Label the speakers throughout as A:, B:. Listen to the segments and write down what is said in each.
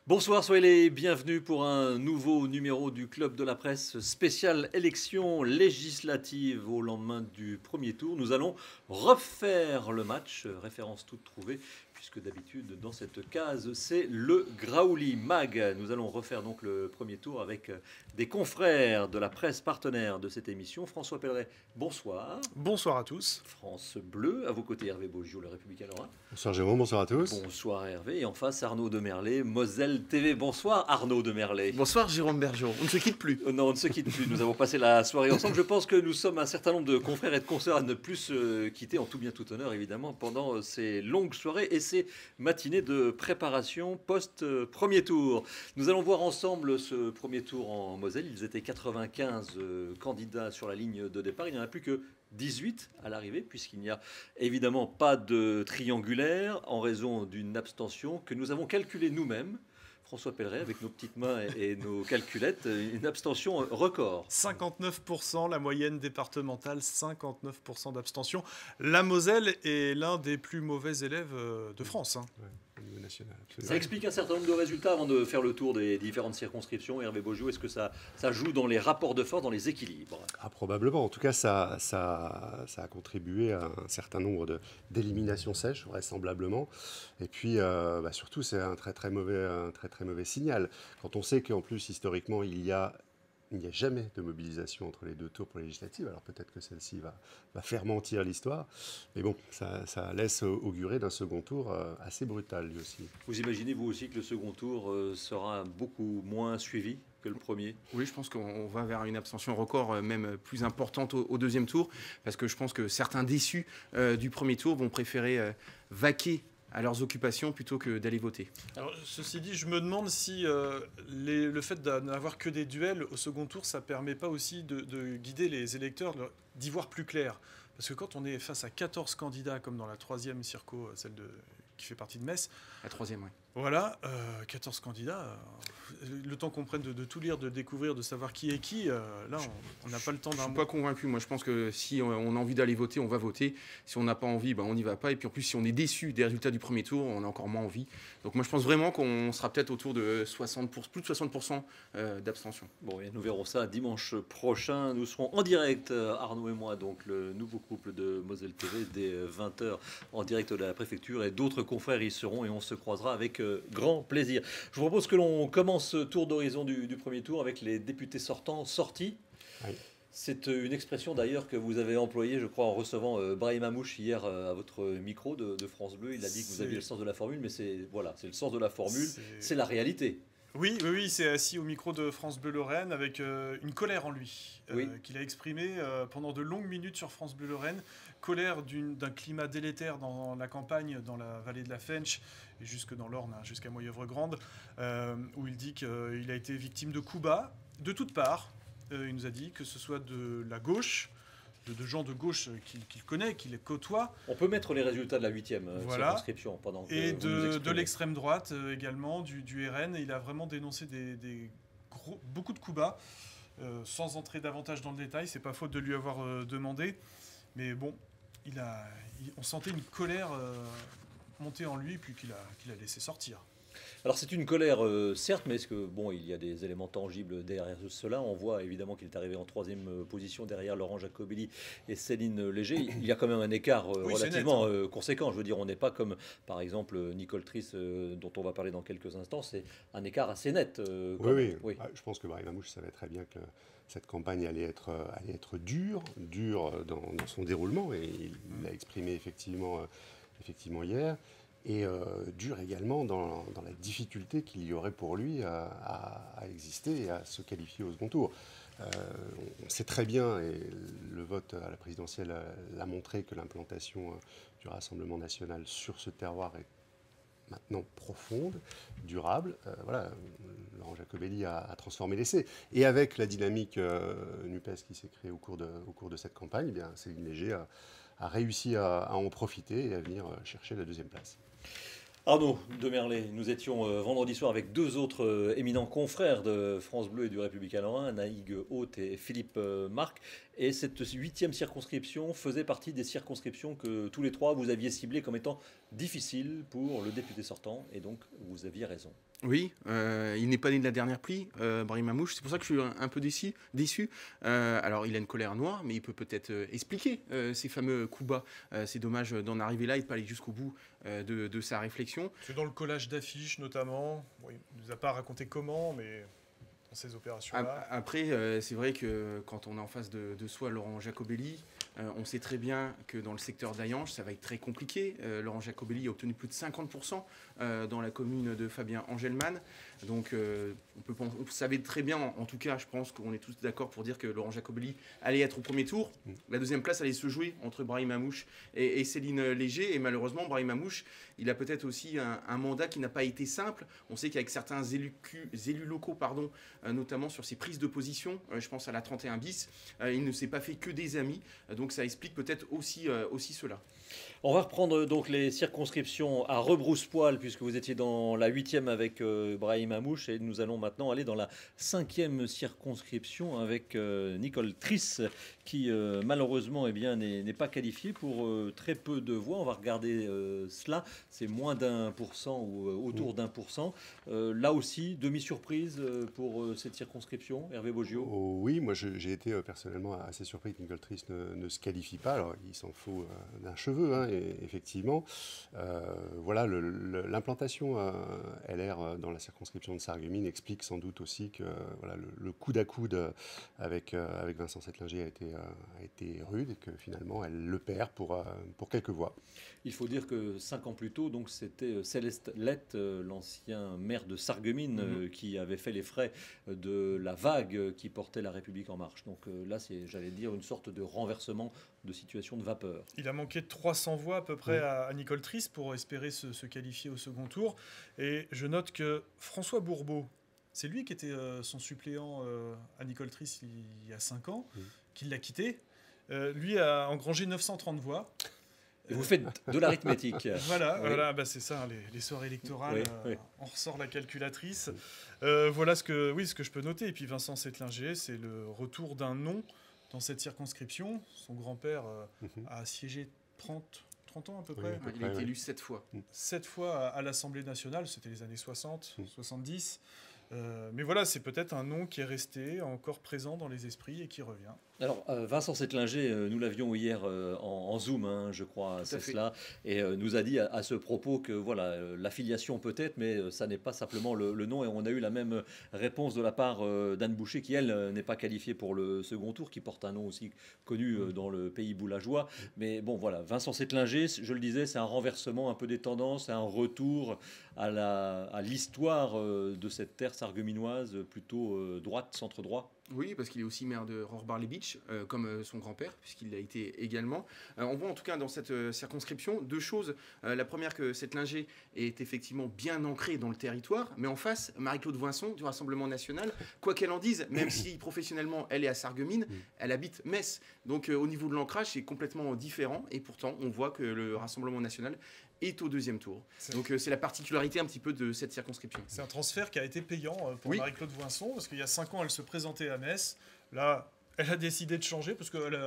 A: Bonsoir, soyez les bienvenus pour un nouveau numéro du Club de la Presse spécial élection législative au lendemain du premier tour. Nous allons refaire le match, référence toute trouvée, puisque d'habitude dans cette case c'est le Graouli Mag. Nous allons refaire donc le premier tour avec des confrères de la presse partenaire de cette émission. François Pelleret, bonsoir.
B: Bonsoir à tous.
A: France Bleu, à vos côtés Hervé Beaujou, le Républicain Lorrain.
C: Bonsoir Jérôme, bonsoir à tous.
A: Bonsoir Hervé, et en face Arnaud Demerlet, Moselle TV. Bonsoir Arnaud Demerlet.
B: Bonsoir Jérôme Bergeron, on ne se quitte plus.
A: Non, on ne se quitte plus, nous avons passé la soirée ensemble. Je pense que nous sommes un certain nombre de confrères et de consoeurs à ne plus se quitter, en tout bien tout honneur évidemment, pendant ces longues soirées et ces matinées de préparation post-premier tour. Nous allons voir ensemble ce premier tour en Moselle. Ils étaient 95 candidats sur la ligne de départ, il n'y en a plus que 18 à l'arrivée, puisqu'il n'y a évidemment pas de triangulaire en raison d'une abstention que nous avons calculée nous-mêmes. François Pelleret, avec nos petites mains et nos calculettes, une abstention record.
B: 59%, la moyenne départementale, 59% d'abstention. La Moselle est l'un des plus mauvais élèves de France.
C: Ouais, au niveau national,
A: ça explique un certain nombre de résultats avant de faire le tour des différentes circonscriptions. Hervé Beaujou, est-ce que ça joue dans les rapports de force, dans les équilibres?
C: Probablement. En tout cas, ça a contribué à un certain nombre d'éliminations sèches, vraisemblablement. Et puis, surtout, c'est un très mauvais signal. Quand on sait qu'en plus, historiquement, il n'y a jamais de mobilisation entre les deux tours pour les législatives. Alors peut-être que celle-ci va faire mentir l'histoire. Mais bon, ça laisse augurer d'un second tour assez brutal, lui aussi.
A: Vous imaginez, vous aussi, que le second tour sera beaucoup moins suivi que le premier?
D: Oui, je pense qu'on va vers une abstention record, même plus importante au deuxième tour, parce que je pense que certains déçus du premier tour vont préférer vaquer à leurs occupations plutôt que d'aller voter.
B: Alors, ceci dit, je me demande si le fait d'avoir que des duels au second tour, ça ne permet pas aussi de guider les électeurs, d'y voir plus clair. Parce que quand on est face à 14 candidats, comme dans la 3e circo, qui fait partie de Metz.
D: La 3e, oui.
B: Voilà, 14 candidats. Le temps qu'on prenne de tout lire, de découvrir, de savoir qui est qui, là, on n'a pas le temps d'un mois.
D: Je ne suis pas convaincu. Moi, je pense que si on a envie d'aller voter, on va voter. Si on n'a pas envie, on n'y va pas. Et puis en plus, si on est déçu des résultats du premier tour, on a encore moins envie. Donc moi, je pense vraiment qu'on sera peut-être autour de plus de 60% d'abstention.
A: Bon, et nous verrons ça dimanche prochain. Nous serons en direct, Arnaud et moi, donc le nouveau couple de Moselle TV, dès 20h en direct de la préfecture. Et d'autres confrères y seront et on se croisera avec grand plaisir. Je vous propose que l'on commence ce tour d'horizon du premier tour avec les députés sortis.
C: Oui.
A: C'est une expression d'ailleurs que vous avez employée, je crois, en recevant Brahim Amouche hier à votre micro de France Bleu. Il a dit que vous aviez le sens de la formule, mais c'est le sens de la formule, c'est la réalité.
B: Oui, c'est assis au micro de France Bleu Lorraine avec une colère en lui, qu'il a exprimée pendant de longues minutes sur France Bleu Lorraine. Colère d'un climat délétère dans la campagne, dans la vallée de la Fench et jusque dans l'Orne, jusqu'à Moyeuvre-Grande, où il dit qu'il a été victime de coups bas de toutes parts. Il nous a dit que ce soit de la gauche, de gens de gauche qu'il connaît, qu'il côtoie.
A: On peut mettre les résultats de la 8e circonscription pendant que
B: et
A: vous nous exprimez.
B: de l'extrême droite également, du RN. Et il a vraiment dénoncé beaucoup de coups bas, sans entrer davantage dans le détail. C'est pas faute de lui avoir demandé. Mais bon, on sentait une colère monter en lui, puis qu'il a laissé sortir.
A: Alors c'est une colère, certes, mais est-ce que il y a des éléments tangibles derrière cela? On voit évidemment qu'il est arrivé en 3e position derrière Laurent Jacobelli et Céline Léger. Il y a quand même un écart relativement conséquent. Je veux dire, on n'est pas comme par exemple Nicole Triss, dont on va parler dans quelques instants. C'est un écart assez net.
C: Oui. Je pense que Brahim Amouche savait très bien que cette campagne allait être dure dans son déroulement, et il l'a exprimé effectivement hier. Et dur également dans la difficulté qu'il y aurait pour lui à exister et à se qualifier au second tour. On sait très bien, et le vote à la présidentielle l'a montré, que l'implantation du Rassemblement national sur ce terroir est maintenant profonde, durable. Laurent Jacobelli a transformé l'essai. Et avec la dynamique NUPES qui s'est créée au cours de cette campagne, Céline Léger réussi à en profiter et à venir chercher la deuxième place.
A: Arnaud de Merlet, nous étions vendredi soir avec deux autres éminents confrères de France Bleu et du Républicain Lorrain, Naïg Haute et Philippe Marc. Et cette 8e circonscription faisait partie des circonscriptions que tous les trois vous aviez ciblées comme étant difficiles pour le député sortant. Et donc vous aviez raison.
D: Oui, il n'est pas né de la dernière pluie, Brahim Mamouche. C'est pour ça que je suis un peu déçu. Alors, il a une colère noire, mais il peut peut-être expliquer ces fameux coups bas. C'est dommage d'en arriver là et de pas aller jusqu'au bout de sa réflexion.
B: C'est dans le collage d'affiches, notamment. Bon, il ne nous a pas raconté comment, mais dans ces opérations-là.
D: Après, c'est vrai que quand on est en face de soi Laurent Jacobelli, on sait très bien que dans le secteur d'Ayange, ça va être très compliqué. Laurent Jacobelli a obtenu plus de 50% dans la commune de Fabien Angelman. Donc, on savait très bien, en tout cas, je pense qu'on est tous d'accord pour dire que Laurent Jacobelli allait être au premier tour. La deuxième place allait se jouer entre Brahim Mamouche et Céline Léger. Et malheureusement, Brahim Mamouche, il a peut-être aussi un mandat qui n'a pas été simple. On sait qu'avec certains élus locaux, notamment sur ses prises de position, je pense à la 31 bis, il ne s'est pas fait que des amis. Donc ça explique peut-être aussi cela.
A: On va reprendre donc les circonscriptions à rebrousse-poil puisque vous étiez dans la 8e avec Brahim Mamouche et nous allons maintenant aller dans la 5e circonscription avec Nicole Triss qui malheureusement n'est pas qualifiée pour très peu de voix. On va regarder cela, c'est moins d'1% ou autour d'1%. Là aussi, demi-surprise pour cette circonscription, Hervé Boggio.
C: Oui, moi j'ai été personnellement assez surpris que Nicole Triss ne se qualifie pas. Alors il s'en faut d'un cheveu, hein, effectivement. Voilà, l'implantation LR dans la circonscription de Sarreguemines explique sans doute aussi que voilà, le coude à coude avec Vincent Settlinger a été rude et que finalement elle le perd pour quelques voix.
A: Il faut dire que 5 ans plus tôt, donc c'était Céleste Lett, l'ancien maire de Sarreguemines, qui avait fait les frais de la vague qui portait La République en marche. Donc là, c'est, j'allais dire, une sorte de renversement de situation de vapeur.
B: Il a manqué de 300 voix à peu près à Nicole Triss pour espérer se qualifier au second tour. Et je note que François Bourbeau, c'est lui qui était son suppléant à Nicole Triss il y a 5 ans, qui l'a quitté. Lui a engrangé 930 voix.
A: Et vous faites de l'arithmétique.
B: Voilà, bah c'est ça, les soirées électorales, on ressort la calculatrice. Voilà ce que je peux noter. Et puis Vincent Settlinger, c'est le retour d'un nom dans cette circonscription. Son grand-père a siégé 30 ans à peu près.
D: Il a été élu 7 fois.
B: 7 fois à l'Assemblée nationale, c'était les années 60, 70. Mais voilà, c'est peut-être un nom qui est resté encore présent dans les esprits et qui revient.
A: Alors, Vincent Settlinger, nous l'avions hier en Zoom, hein, je crois, c'est cela, et nous a dit à ce propos que voilà, l'affiliation peut-être, mais ça n'est pas simplement le nom. Et on a eu la même réponse de la part d'Anne Boucher, qui, elle, n'est pas qualifiée pour le second tour, qui porte un nom aussi connu dans le pays boulageois. Mais bon, voilà, Vincent Settlinger, je le disais, c'est un renversement un peu des tendances, c'est un retour à l'histoire de cette terre sarregueminoise, plutôt droite, centre-droit.
D: Oui, parce qu'il est aussi maire de Rohrbach Beach, comme son grand-père, puisqu'il l'a été également. On voit en tout cas dans cette circonscription deux choses. La première, que Settlinger est effectivement bien ancré dans le territoire, mais en face, Marie-Claude Voinson du Rassemblement national, quoi qu'elle en dise, même si professionnellement elle est à Sarreguemines, elle habite Metz. Donc au niveau de l'ancrage, c'est complètement différent, et pourtant on voit que le Rassemblement national est au deuxième tour. Donc c'est la particularité un petit peu de cette circonscription.
B: C'est un transfert qui a été payant pour Marie-Claude Voinson, parce qu'il y a 5 ans, elle se présentait à Metz. Là, elle a décidé de changer, parce qu'elle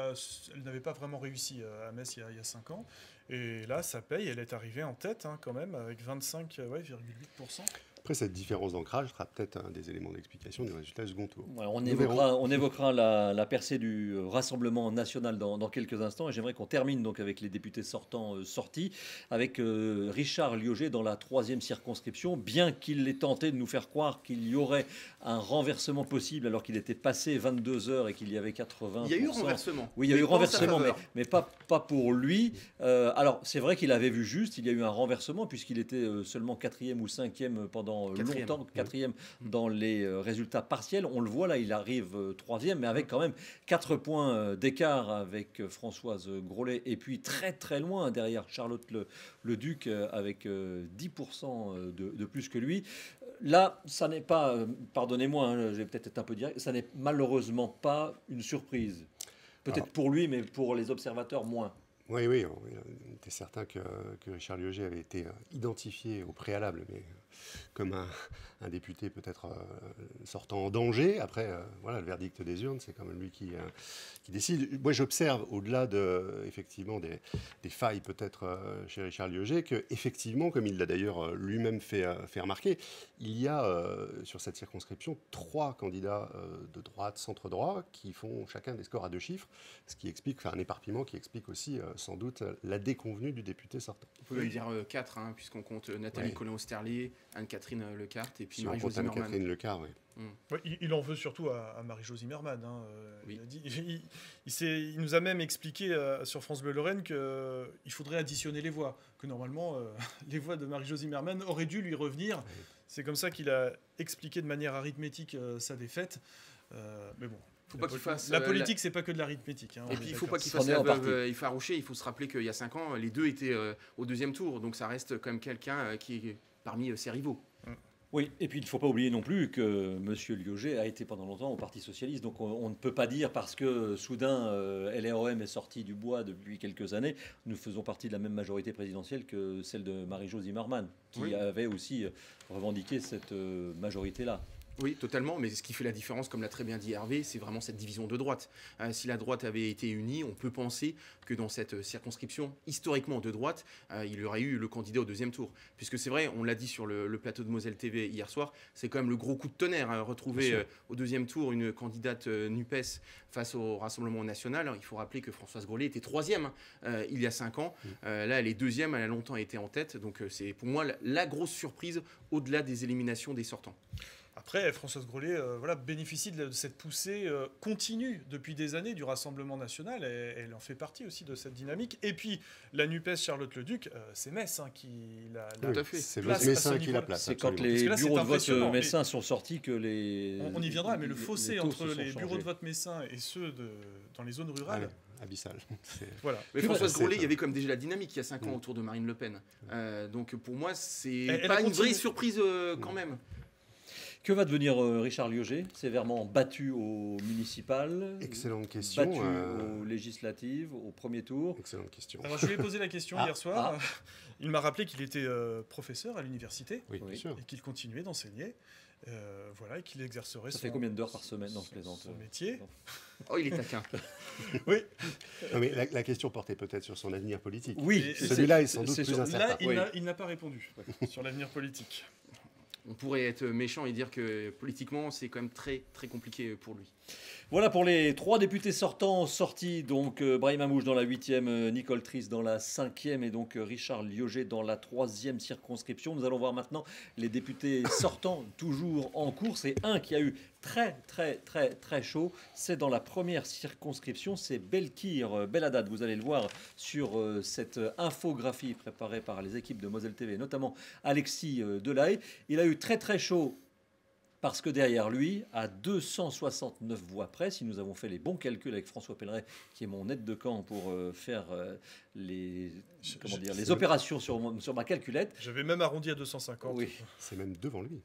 B: n'avait pas vraiment réussi à Metz il y a 5 ans. Et là, ça paye, elle est arrivée en tête quand même, avec 25,8%.
C: Après, cette différence d'ancrage sera peut-être un des éléments d'explication du résultat du second tour.
A: Ouais, on évoquera la percée du Rassemblement national dans quelques instants. Et j'aimerais qu'on termine donc avec les députés sortis, avec Richard Liogé dans la 3e circonscription. Bien qu'il ait tenté de nous faire croire qu'il y aurait un renversement possible alors qu'il était passé 22 heures et qu'il y avait 80%.
D: Il y a eu renversement.
A: Oui, il y a eu renversement, mais pas pour lui. Alors, c'est vrai qu'il avait vu juste. Il y a eu un renversement puisqu'il était seulement 4e ou 5e pendant longtemps, 4e dans les résultats partiels. On le voit là, il arrive 3e, mais avec quand même 4 points d'écart avec Françoise Grolet, et puis très très loin derrière Charlotte le Duc avec 10% de plus que lui. Là, ça n'est pas, pardonnez-moi, hein, je vais peut-être être un peu direct, ça n'est malheureusement pas une surprise. Peut-être pour lui, mais pour les observateurs, moins.
C: Oui, oui, on était certain que Richard Lieuget avait été identifié au préalable, mais comme un député peut-être sortant en danger. Après, voilà, le verdict des urnes, c'est quand même lui qui décide. Moi, j'observe, au-delà effectivement des failles peut-être chez Richard Lieuget, qu'effectivement, comme il l'a d'ailleurs lui-même fait remarquer, il y a sur cette circonscription 3 candidats de droite, centre-droit, qui font chacun des scores à 2 chiffres, ce qui explique, enfin un éparpillement qui explique aussi sans doute la déconvenue du député sortant.
D: On peut dire 4, puisqu'on compte Nathalie Colin-Osterlier, Anne-Catherine Lecarte et puis Marie-Jo Zimmermann.
C: Anne-Catherine Lecarte, oui.
B: Ouais, il en veut surtout à Marie-Jo Zimmermann.
D: Oui.
B: Il nous a même expliqué sur France Bleu Lorraine qu'il faudrait additionner les voix, que normalement les voix de Marie-Jo Zimmermann auraient dû lui revenir. Oui. C'est comme ça qu'il a expliqué de manière arithmétique sa défaite. Mais bon. La politique, c'est pas que de l'arithmétique.
D: Et puis, il ne faut pas qu'il fasse la veuve effarouchée. Il faut se rappeler qu'il y a 5 ans, les deux étaient au 2e tour. Donc, ça reste quand même quelqu'un qui est parmi ses rivaux.
A: Oui, et puis il ne faut pas oublier non plus que M. Lieuget a été pendant longtemps au Parti Socialiste. Donc, on ne peut pas dire parce que soudain LREM est sorti du bois depuis quelques années, nous faisons partie de la même majorité présidentielle que celle de Marie-Jo Zimmermann, qui avait aussi revendiqué cette majorité-là.
D: Oui, totalement, mais ce qui fait la différence, comme l'a très bien dit Hervé, c'est vraiment cette division de droite. Si la droite avait été unie, on peut penser que dans cette circonscription historiquement de droite, il y aurait eu le candidat au 2e tour. Puisque c'est vrai, on l'a dit sur le plateau de Moselle TV hier soir, c'est quand même le gros coup de tonnerre, retrouver au 2e tour une candidate NUPES face au Rassemblement National. Alors, il faut rappeler que Françoise Grollet était 3e il y a 5 ans. Là, elle est 2e, elle a longtemps été en tête. Donc c'est pour moi la grosse surprise au-delà des éliminations des sortants.
B: Après, Françoise Grollet bénéficie de cette poussée continue depuis des années du Rassemblement national. Elle en fait partie aussi de cette dynamique. Et puis, la NUPES Charlotte Leduc, c'est Metz qui la
C: place. C'est Messin qui la place.
A: C'est quand les bureaux de vote messins sont sortis que les...
B: On y viendra, mais le fossé entre les bureaux de vote messins et ceux dans les zones rurales...
C: abyssal.
B: Voilà.
D: Mais Françoise Grollet, il y avait comme déjà la dynamique il y a 5 ans autour de Marine Le Pen. Donc pour moi, c'est pas une vraie surprise quand même.
A: Que va devenir Richard Lieuget, sévèrement battu au municipal?
C: Excellente question.
A: Battu aux législatives, au premier tour.
C: Excellente question.
B: Alors, je lui ai posé la question hier soir. Il m'a rappelé qu'il était professeur à l'université
C: bien sûr.
B: Et qu'il continuait d'enseigner. Et qu'il exercerait
A: Ça fait combien d'heures par semaine dans ce plaisante
B: métier?
D: Oh, il est taquin.
C: Oui. Non, mais la question portait peut-être sur son avenir politique.
A: Oui.
C: Celui-là est sans doute plus incertain.
B: Là, il n'a pas répondu sur l'avenir politique.
D: On pourrait être méchant et dire que politiquement, c'est quand même très, très compliqué pour lui.
A: Voilà pour les 3 députés sortis. Donc Brahim Hamouche dans la 8e, Nicole Trisse dans la 5e et donc Richard Lieuget dans la 3e circonscription. Nous allons voir maintenant les députés sortants toujours en course. Et un qui a eu très, très, très, très chaud, c'est dans la première circonscription, c'est Belkir Belhaddad. Vous allez le voir sur cette infographie préparée par les équipes de Moselle TV, notamment Alexis Delahaye. Il a eu très, très chaud. Parce que derrière lui, à 269 voix près, si nous avons fait les bons calculs avec François Pelleret, qui est mon aide de camp pour faire les opérations sur ma calculette.
B: J'avais même arrondi à 250.
C: Oui. C'est même devant lui.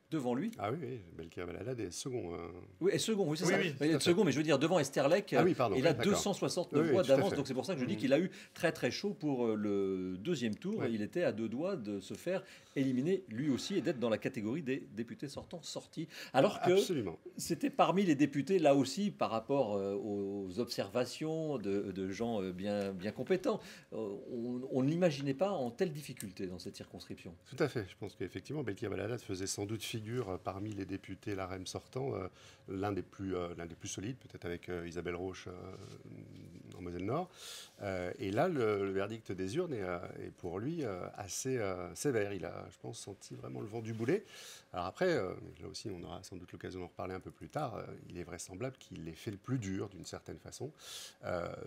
A: Devant lui.
C: Ah oui, Belkir Belhaddad est second.
A: Oui, est second, oui, c'est ça. Il est second, mais je veux dire, devant Esterlech, il a 269 voix d'avance. Donc c'est pour ça que je dis qu'il a eu très très chaud pour le 2e tour. Il était à 2 doigts de se faire éliminer lui aussi et d'être dans la catégorie des députés sortis. Alors que c'était parmi les députés, là aussi, par rapport aux observations de gens bien compétents, on ne l'imaginait pas en telle difficulté dans cette circonscription.
C: Tout à fait. Je pense qu'effectivement, Belkir Belhaddad faisait sans doute figure parmi les députés LAREM sortants, l'un des plus solides, peut-être avec Isabelle Roche en Moselle-Nord. Et là, le verdict des urnes est pour lui assez sévère. Il a, je pense, senti vraiment le vent du boulet. Alors après, là aussi, on aura sans doute l'occasion d'en reparler un peu plus tard, il est vraisemblable qu'il ait fait le plus dur, d'une certaine façon,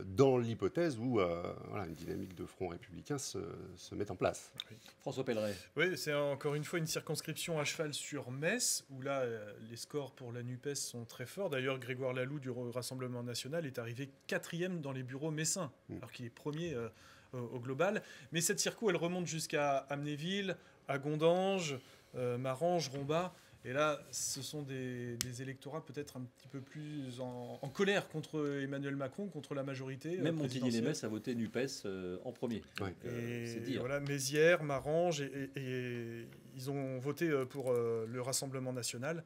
C: dans l'hypothèse où une dynamique de front républicain se met en place.
B: Oui.
A: François Pelleret.
B: Oui, c'est encore une fois une circonscription à cheval sur Metz, où là, les scores pour la NUPES sont très forts. D'ailleurs, Grégoire Laloux du Rassemblement National est arrivé 4e dans les bureaux messins, alors qu'il est premier au global. Mais cette circo, elle remonte jusqu'à Amnéville, à Gondange, Marange, Rombat. Et là, ce sont des électorats peut-être un petit peu plus en colère contre Emmanuel Macron, contre la majorité.
A: Même Montigny-les-Metz a voté NUPES en premier.
B: Ouais. C'est dire. Voilà, Mézières, Marange, et ils ont voté pour le Rassemblement national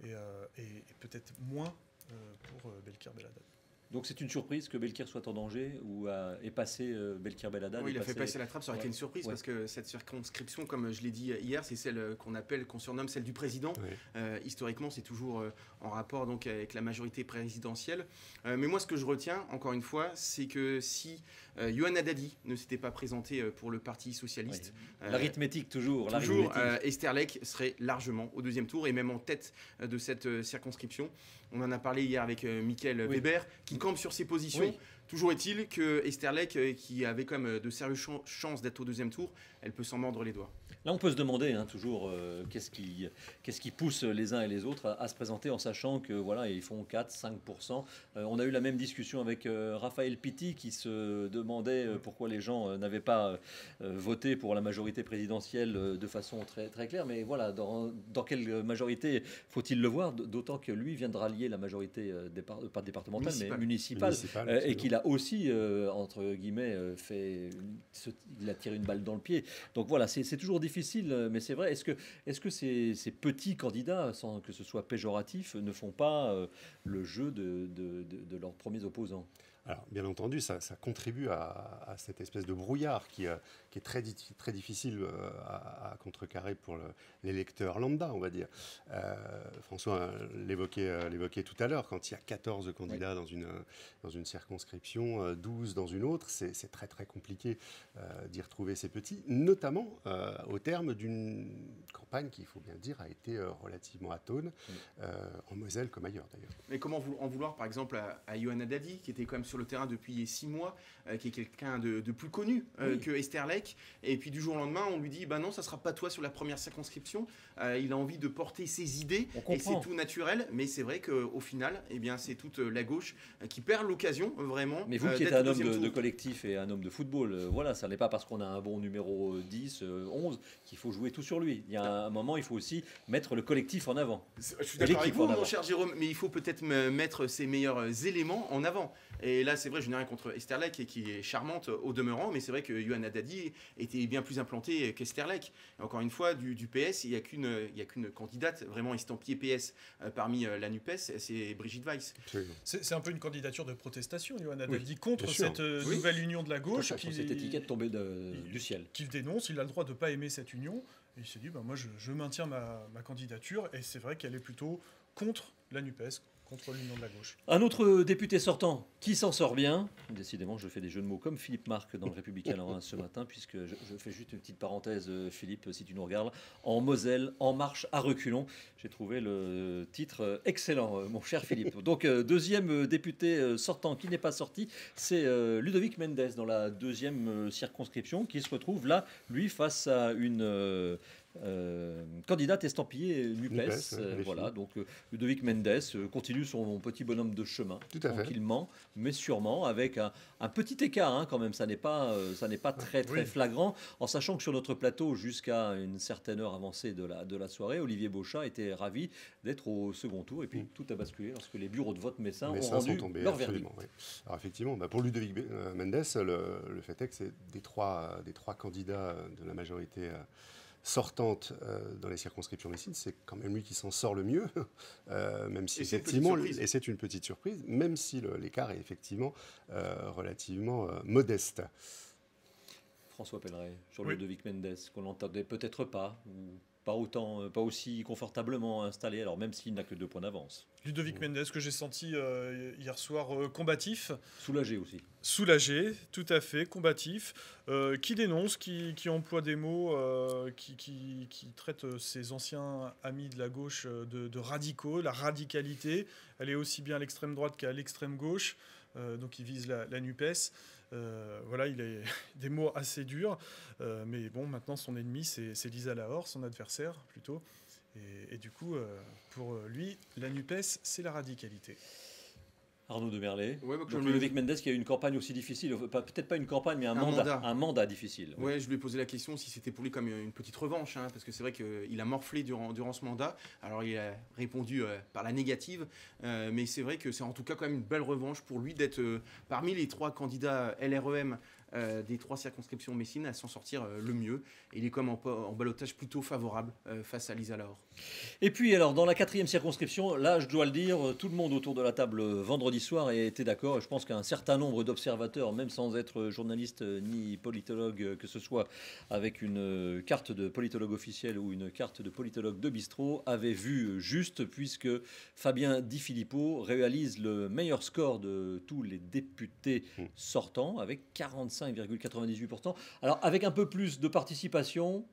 B: et peut-être moins pour Belkir Belhadad.
A: Donc c'est une surprise que Belkir soit en danger ou ait passé Belkir Belhadad.
D: Oui, il a fait passer la trappe, ça aurait été une surprise parce que cette circonscription, comme je l'ai dit hier, c'est celle qu'on surnomme celle du président. Historiquement, c'est toujours en rapport donc avec la majorité présidentielle. Mais moi, ce que je retiens, encore une fois, c'est que si Yohann Haddadi ne s'était pas présenté pour le Parti socialiste,
A: l'arithmétique toujours,
D: Esterlech serait largement au deuxième tour et même en tête de cette circonscription. On en a parlé hier avec Michael Weber, qui campe sur ses positions. Oui. Toujours est-il que Esterlech, qui avait quand même de sérieuses chances d'être au deuxième tour, elle peut s'en mordre les doigts.
A: Là, on peut se demander toujours qu'est-ce qui pousse les uns et les autres à se présenter en sachant que voilà, ils font 4-5%. On a eu la même discussion avec Raphaël Pitti qui se demandait pourquoi les gens n'avaient pas voté pour la majorité présidentielle de façon très, très claire. Mais voilà, dans quelle majorité faut-il le voir, d'autant que lui vient de rallier la majorité pas départementale, mais municipale et qu'il a aussi, entre guillemets, il a tiré une balle dans le pied. Donc voilà, c'est toujours difficile, mais c'est vrai. Est-ce que ces petits candidats, sans que ce soit péjoratif, ne font pas le jeu de leurs premiers opposants ?
C: Alors, bien entendu, ça contribue à cette espèce de brouillard qui est très difficile à contrecarrer pour l'électeur lambda, on va dire. François l'évoquait tout à l'heure, quand il y a 14 candidats dans une circonscription, 12 dans une autre, c'est très très compliqué d'y retrouver ces petits, notamment au terme d'une campagne qui, il faut bien le dire, a été relativement atone, en Moselle comme ailleurs d'ailleurs.
D: Mais comment en vouloir par exemple à Yohann Haddadi, qui était quand même sur le terrain depuis 6 mois, qui est quelqu'un de plus connu que Esterlech, et puis du jour au lendemain on lui dit non, ça sera pas toi sur la première circonscription. Il a envie de porter ses idées et c'est tout naturel, mais c'est vrai qu'au final c'est toute la gauche qui perd l'occasion vraiment.
A: Mais vous qui êtes un homme de collectif et un homme de football, voilà, ça n'est pas parce qu'on a un bon numéro 10, 11 qu'il faut jouer tout sur lui. Il y a un moment, il faut aussi mettre le collectif en avant.
D: Je suis d'accord avec vous, mon cher Jérôme, mais il faut peut-être mettre ses meilleurs éléments en avant. Et là, c'est vrai, je n'ai rien contre Esterlech, qui est charmante au demeurant, mais c'est vrai que Yohann Haddadi était bien plus implanté qu'Esterlech. Encore une fois, du PS, il n'y a qu'une candidate vraiment estampillée PS parmi la NUPES, c'est Brigitte Weiss.
B: C'est un peu une candidature de protestation, Yohann Haddadi, contre cette nouvelle union de la gauche.
A: Cette étiquette tombée du ciel.
B: Qu'il dénonce, il a le droit de ne pas aimer cette union. Et il s'est dit, moi je maintiens ma candidature, et c'est vrai qu'elle est plutôt contre la NUPES, contre l'union de la gauche.
A: Un autre député sortant qui s'en sort bien, décidément je fais des jeux de mots comme Philippe Marc dans le Républicain Lorrain ce matin, puisque je fais juste une petite parenthèse, Philippe, si tu nous regardes, en Moselle, en marche à reculons. J'ai trouvé le titre excellent, mon cher Philippe. Donc deuxième député sortant qui n'est pas sorti, c'est Ludovic Mendes dans la deuxième circonscription, qui se retrouve là, lui, face à une... candidate estampillée NUPES, voilà, donc Ludovic Mendes continue son petit bonhomme de chemin tranquillement mais sûrement, avec un petit écart quand même, ça n'est pas très flagrant, en sachant que sur notre plateau jusqu'à une certaine heure avancée de la soirée, Olivier Beauchat était ravi d'être au second tour, et puis tout a basculé lorsque les bureaux de vote messins ont rendu leur verdict.
C: Alors effectivement, pour Ludovic Mendes, le fait est que c'est des trois candidats de la majorité sortante dans les circonscriptions messines, c'est quand même lui qui s'en sort le mieux, même si effectivement, et c'est une petite surprise, même si l'écart est effectivement relativement modeste.
A: François Pelleret, sur Ludovic Mendes, qu'on n'entendait peut-être pas, ou pas aussi confortablement installé, alors même s'il n'a que 2 points d'avance.
B: Ludovic Mendes, que j'ai senti hier soir combatif.
A: Soulagé aussi.
B: Soulagé, tout à fait, combatif, qui dénonce, qui emploie des mots, qui traite ses anciens amis de la gauche de radicaux. La radicalité, elle est aussi bien à l'extrême droite qu'à l'extrême gauche, donc il vise la NUPES. Voilà, il a des mots assez durs, mais bon, maintenant son ennemi, c'est Lisa Lahore, son adversaire plutôt. Et du coup, pour lui, la NUPES, c'est la radicalité.
A: Arnaud de Merlet.
D: Ouais,
A: Donc Ludovic Mendes qui a eu une campagne aussi difficile, peut-être pas une campagne, mais un mandat difficile.
D: Ouais, je lui ai posé la question si c'était pour lui comme une petite revanche, hein, parce que c'est vrai qu'il a morflé durant ce mandat. Alors il a répondu par la négative, mais c'est vrai que c'est en tout cas quand même une belle revanche pour lui d'être parmi les 3 candidats LREM des 3 circonscriptions Messine à s'en sortir le mieux. Et il est comme en ballottage plutôt favorable face à Lisa Laure.
A: Et puis alors dans la 4e circonscription, là je dois le dire, tout le monde autour de la table vendredi soir était d'accord. Je pense qu'un certain nombre d'observateurs, même sans être journaliste ni politologue, que ce soit avec une carte de politologue officielle ou une carte de politologue de bistrot, avaient vu juste, puisque Fabien Di Filippo réalise le meilleur score de tous les députés sortants avec 45,98%. Alors avec un peu plus de participation,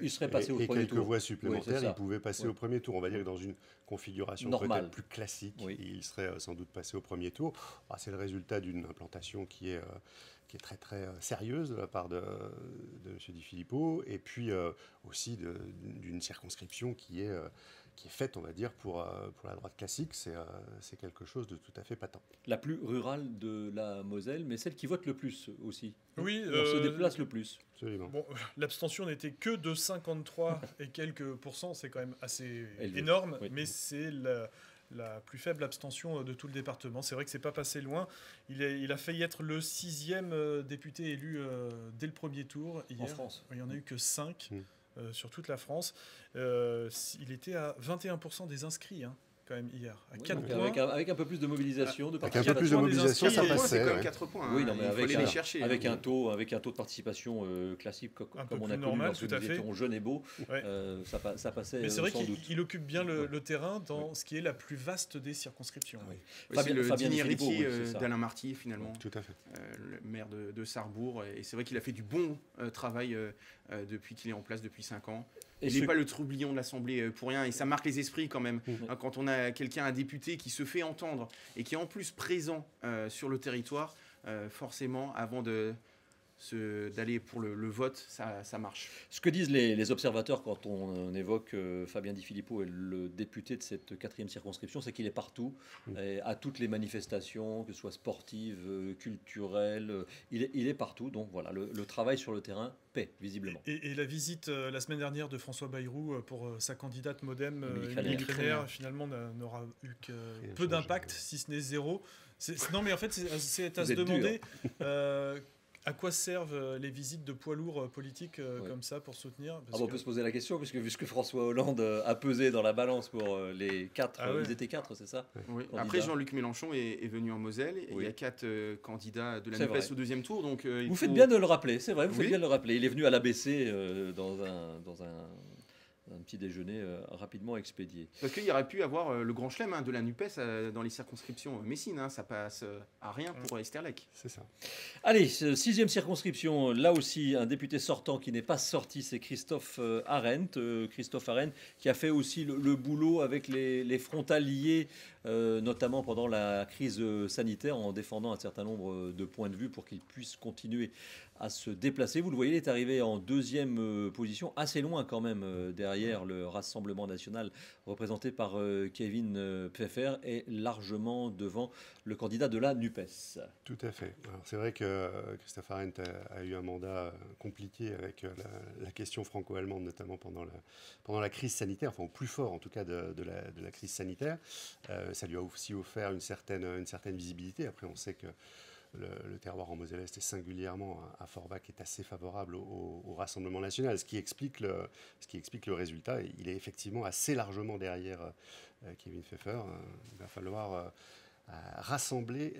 A: il serait passé au premier tour.
C: Et quelques voix supplémentaires, il pouvait passer au premier tour. On va dire que dans une configuration peut-être plus classique, il serait sans doute passé au premier tour. C'est le résultat d'une implantation qui est très très sérieuse de la part de M. Di Filippo, et puis aussi d'une circonscription qui est faite, on va dire, pour la droite classique. C'est quelque chose de tout à fait patent.
A: La plus rurale de la Moselle, mais celle qui vote le plus aussi.
B: Oui,
A: on se déplace le plus.
C: Absolument.
B: Bon, l'abstention n'était que de 53 et quelques pourcents, c'est quand même assez énorme, mais c'est la plus faible abstention de tout le département. C'est vrai que c'est pas passé loin. Il a failli être le 6e député élu dès le premier tour hier.
A: En France.
B: Il n'y en a eu que 5 sur toute la France. Il était à 21% des inscrits. Quand même hier, à 4 points.
A: Avec un peu plus de mobilisation,
C: avec un peu plus de mobilisation, ça passait.
D: C'est quand même 4 points.
A: Oui, non, mais
D: il fallait les chercher.
A: Avec un taux de participation classique, comme on a connu lorsque nous étions jeunes et beaux, ça passait.
B: Mais c'est vrai
A: qu'il
B: occupe bien le terrain dans ce qui est la plus vaste des circonscriptions.
D: C'est le digne héritier d'Alain Marty, finalement.
C: Tout à fait.
D: Le maire de Sarrebourg. Et c'est vrai qu'il a fait du bon travail depuis qu'il est en place depuis 5 ans. Il n'est pas le troublion de l'Assemblée pour rien, et ça marque les esprits quand même. Quand on a un député qui se fait entendre et qui est en plus présent sur le territoire, forcément, avant d'aller pour le vote, ça marche.
A: Ce que disent les observateurs quand on évoque Fabien Di Filippo et le député de cette 4e circonscription, c'est qu'il est partout, à toutes les manifestations, que ce soit sportives, culturelles, il est partout. Donc voilà, le travail sur le terrain paie, visiblement.
B: Et la visite la semaine dernière de François Bayrou pour sa candidate MoDem,
A: Émilie
B: Kremer, finalement n'aura eu que peu d'impact, si ce n'est zéro. Non mais en fait, c'est à se demander... à quoi servent les visites de poids lourds politiques comme ça pour soutenir
A: On peut se poser la question, puisque vu ce que François Hollande a pesé dans la balance pour les 4, ils étaient 4, c'est ça?
D: Après, Jean-Luc Mélenchon est venu en Moselle, et il y a 4 candidats de la NUPES au deuxième tour. Donc,
A: vous faites bien de le rappeler, c'est vrai, vous faites bien de le rappeler. Il est venu à l'ABC dans un petit déjeuner rapidement expédié.
D: Parce qu'il y aurait pu avoir le grand chelem de la NUPES dans les circonscriptions Messine. Ça passe à rien pour Esterlec.
C: C'est ça.
A: Allez, 6e circonscription, là aussi un député sortant qui n'est pas sorti, c'est Christophe Arendt. Christophe Arendt qui a fait aussi le boulot avec les frontaliers, notamment pendant la crise sanitaire, en défendant un certain nombre de points de vue pour qu'ils puissent continuer à se déplacer. Vous le voyez, il est arrivé en 2e position, assez loin quand même derrière le Rassemblement national représenté par Kevin Pfeffer, et largement devant le candidat de la NUPES.
C: Tout à fait. Alors, c'est vrai que Christophe Arendt a eu un mandat compliqué avec la question franco-allemande, notamment pendant la crise sanitaire, enfin au plus fort en tout cas de la crise sanitaire. Ça lui a aussi offert une certaine visibilité. Après, on sait que le terroir en Moselle-Est, et singulièrement à Forbach, est assez favorable au Rassemblement national, ce qui explique le résultat. Il est effectivement assez largement derrière Kevin Pfeffer. Il va falloir rassembler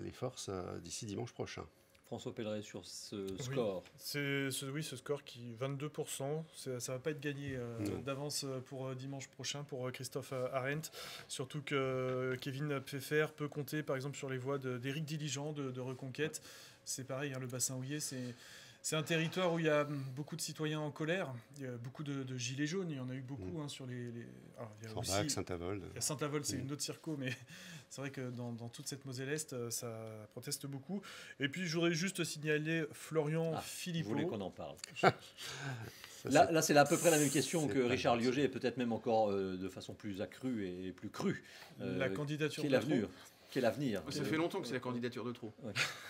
C: les forces d'ici dimanche prochain.
A: François Pelleret sur ce score.
B: Ce score qui 22%, ça ne va pas être gagné d'avance pour dimanche prochain pour Christophe Arendt. Surtout que Kevin Pfeffer peut compter par exemple sur les voix d'Éric Diligent de Reconquête. C'est pareil, le bassin houillé, c'est un territoire où il y a beaucoup de citoyens en colère. Il y a beaucoup de gilets jaunes. Il y en a eu beaucoup sur les... Alors, il y a
C: Forbach,
B: aussi
C: Saint-Avold.
B: Saint-Avold, c'est une autre circo, mais c'est vrai que dans toute cette Moselle-Est, ça proteste beaucoup. Et puis, je voudrais juste signaler Florian Philippot.
A: Vous voulez qu'on en parle? Là, c'est à peu près la même question que Richard Liogé, et peut-être même encore de façon plus accrue et plus crue.
B: La candidature
A: qui est l'avenir. qui est l'avenir.
D: Ça fait longtemps que c'est la candidature de trop.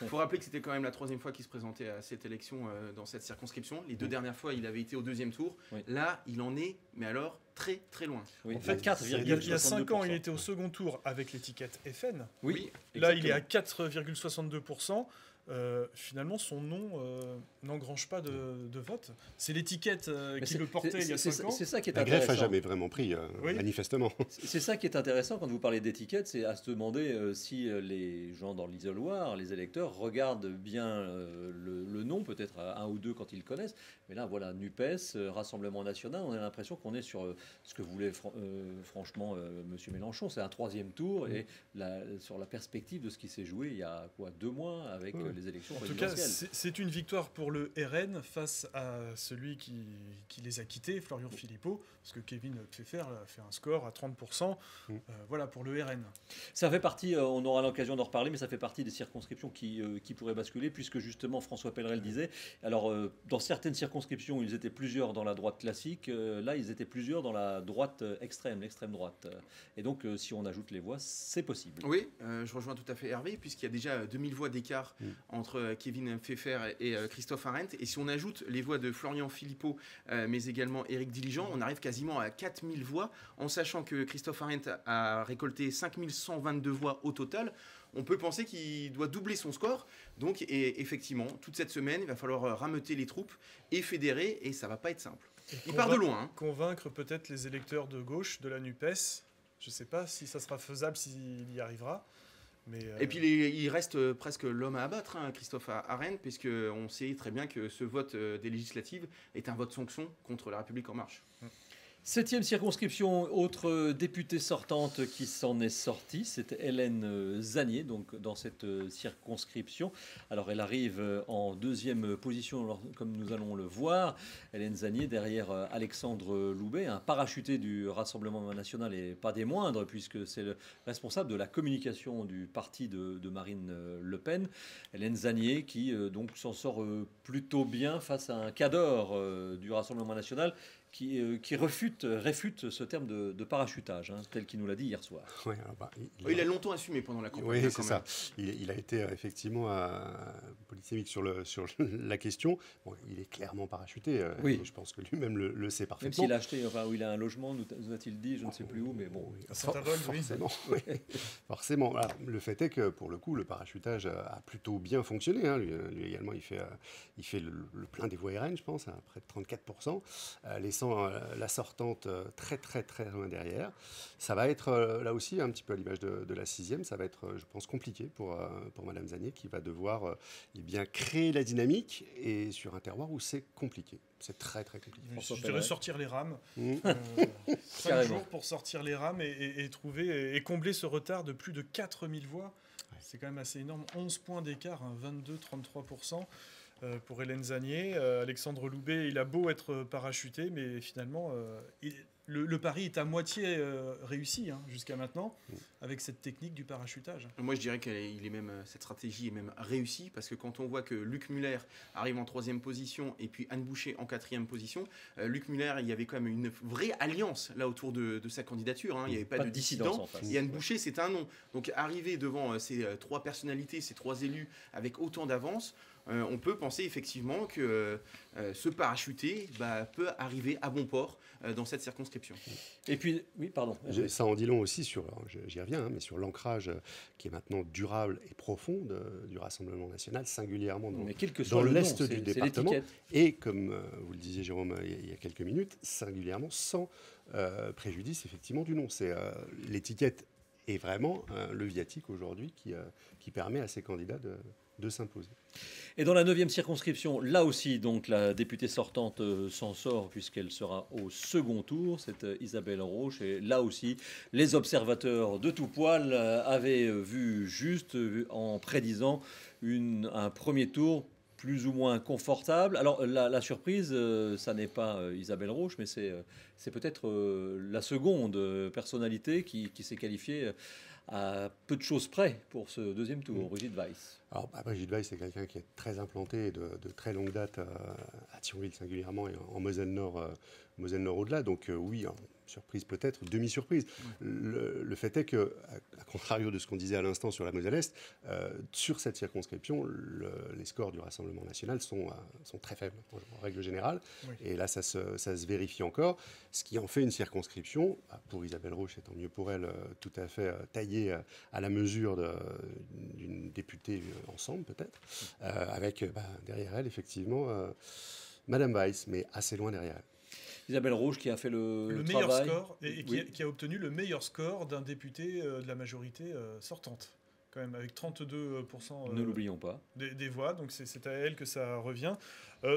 D: Il faut rappeler que c'était quand même la 3e fois qu'il se présentait à cette élection dans cette circonscription. Les 2 dernières fois, il avait été au 2e tour. Là, il en est, mais alors, très très loin.
B: En fait, il y a 5 ans, il était au second tour avec l'étiquette FN.
A: Oui.
B: Là, il est à 4,62%. Finalement, son nom n'engrange pas de vote. C'est l'étiquette qui le portait il y a 5 ans.
A: C'est ça qui est
C: la
A: intéressant.
C: greffe n'a jamais vraiment pris, manifestement.
A: C'est ça qui est intéressant quand vous parlez d'étiquette, c'est à se demander si les gens dans l'isoloir, les électeurs, regardent bien le nom, peut-être un ou deux quand ils le connaissent. Mais là, voilà, NUPES, Rassemblement National, on a l'impression qu'on est sur ce que voulait franchement M. Mélenchon. C'est un 3e tour et sur la perspective de ce qui s'est joué il y a 2 mois avec les élections présidentielles.
B: En tout cas, c'est une victoire pour le RN face à celui qui les a quittés, Florian Philippot, parce que Kevin Pfeffer a fait un score à 30%. Voilà, pour le RN.
A: Ça fait partie, on aura l'occasion d'en reparler, mais ça fait partie des circonscriptions qui pourraient basculer, puisque justement François Pelleret le disait. Alors, dans certaines circonscriptions, ils étaient plusieurs dans la droite classique. Là, ils étaient plusieurs dans la droite extrême, l'extrême droite. Et donc, si on ajoute les voix, c'est possible.
D: Oui, je rejoins tout à fait Hervé, puisqu'il y a déjà 2000 voix d'écart entre Kevin Pfeffer et Christophe Arendt. Et si on ajoute les voix de Florian Philippot, mais également Éric Diligent, on arrive quasiment à 4000 voix, en sachant que Christophe Arendt a récolté 5122 voix au total. On peut penser qu'il doit doubler son score. Donc, et effectivement, toute cette semaine, il va falloir rameuter les troupes et fédérer, et ça va pas être simple. Il part de loin.
B: Convaincre peut-être les électeurs de gauche de la NUPES. Je ne sais pas si ça sera faisable, s'il y arrivera.
D: Et puis il reste presque l'homme à abattre, Christophe Arendt, puisqu'on sait très bien que ce vote des législatives est un vote sanction contre la République En Marche.
A: 7e circonscription, autre députée sortante qui s'en est sortie, c'était Hélène Zannier, donc dans cette circonscription. Alors elle arrive en 2e position, comme nous allons le voir. Hélène Zannier derrière Alexandre Loubet, un parachuté du Rassemblement National et pas des moindres, puisque c'est le responsable de la communication du parti de Marine Le Pen. Hélène Zannier qui donc s'en sort plutôt bien face à un cadre du Rassemblement National qui réfute ce terme de parachutage, tel qu'il nous l'a dit hier soir.
C: Oui,
D: il a longtemps assumé pendant la campagne.
C: Oui, c'est ça. Il a été effectivement polémique sur la question. Bon, il est clairement parachuté.
A: Oui.
C: Je pense que lui-même le sait parfaitement.
A: Même s'il a acheté, où il a un logement, nous a-t-il dit, je ne sais plus où, mais bon.
C: Forcément. Oui. Forcément. Alors, le fait est que, pour le coup, le parachutage a plutôt bien fonctionné. Lui également, il fait le plein des voix RN, je pense, à près de 34%, laissant la sortante très très très loin derrière. Ça va être là aussi un petit peu à l'image de la 6e, ça va être je pense compliqué pour Madame Zannier qui va devoir bien créer la dynamique et sur un terroir où c'est compliqué. C'est très très compliqué.
B: Je dirais sortir les rames. 5 jours pour sortir les rames et trouver et combler ce retard de plus de 4000 voix. C'est quand même assez énorme. 11 points d'écart, 22-33%. Pour Hélène Zannier. Alexandre Loubet, il a beau être parachuté, mais finalement, le pari est à moitié réussi jusqu'à maintenant, avec cette technique du parachutage.
D: Moi, je dirais que cette stratégie est même réussie, parce que quand on voit que Luc Muller arrive en 3e position, et puis Anne Boucher en 4e position, Luc Muller, il y avait quand même une vraie alliance là autour de sa candidature. Il n'y avait pas de dissidence en face. Et Anne Boucher, c'est un nom. Donc, arriver devant ces 3 personnalités, ces 3 élus, avec autant d'avance, on peut penser effectivement que ce parachuté peut arriver à bon port dans cette circonscription.
A: Et puis, oui, pardon.
C: Ça en dit long aussi sur, j'y reviens, mais sur l'ancrage qui est maintenant durable et profond du Rassemblement National, singulièrement dans l'est du département. Et comme vous le disiez, Jérôme, il y a quelques minutes, singulièrement sans préjudice effectivement du nom. C'est l'étiquette est vraiment le viatique aujourd'hui qui permet à ces candidats de s'imposer.
A: Et dans la 9e circonscription, là aussi, donc la députée sortante s'en sort puisqu'elle sera au second tour, c'est Isabelle Roche. Et là aussi, les observateurs de tout poil avaient vu juste en prédisant un premier tour plus ou moins confortable. Alors la surprise, ça n'est pas Isabelle Roche, mais c'est peut-être la seconde personnalité qui s'est qualifiée à peu de choses près pour ce deuxième tour, Brigitte Weiss.
C: Alors, Brigitte Weiss, c'est quelqu'un qui est très implanté de très longue date à Thionville singulièrement et en Moselle-Nord au-delà. Donc oui, surprise peut-être, demi-surprise. Le fait est que, à contrario de ce qu'on disait à l'instant sur la Moselle-Est, sur cette circonscription, les scores du Rassemblement national sont très faibles en règle générale. Oui. Et là, ça se vérifie encore. Ce qui en fait une circonscription, pour Isabelle Roche, et tant mieux pour elle, tout à fait taillée à la mesure d'une députée ensemble, peut-être, avec derrière elle, effectivement, Madame Weiss, mais assez loin derrière elle.
A: Isabelle Roche qui a fait le
B: meilleur
A: travail.
B: Score et qui a obtenu le meilleur score d'un député de la majorité sortante, quand même, avec 32%
A: ne l'oublions pas.
B: Des voix, donc c'est à elle que ça revient.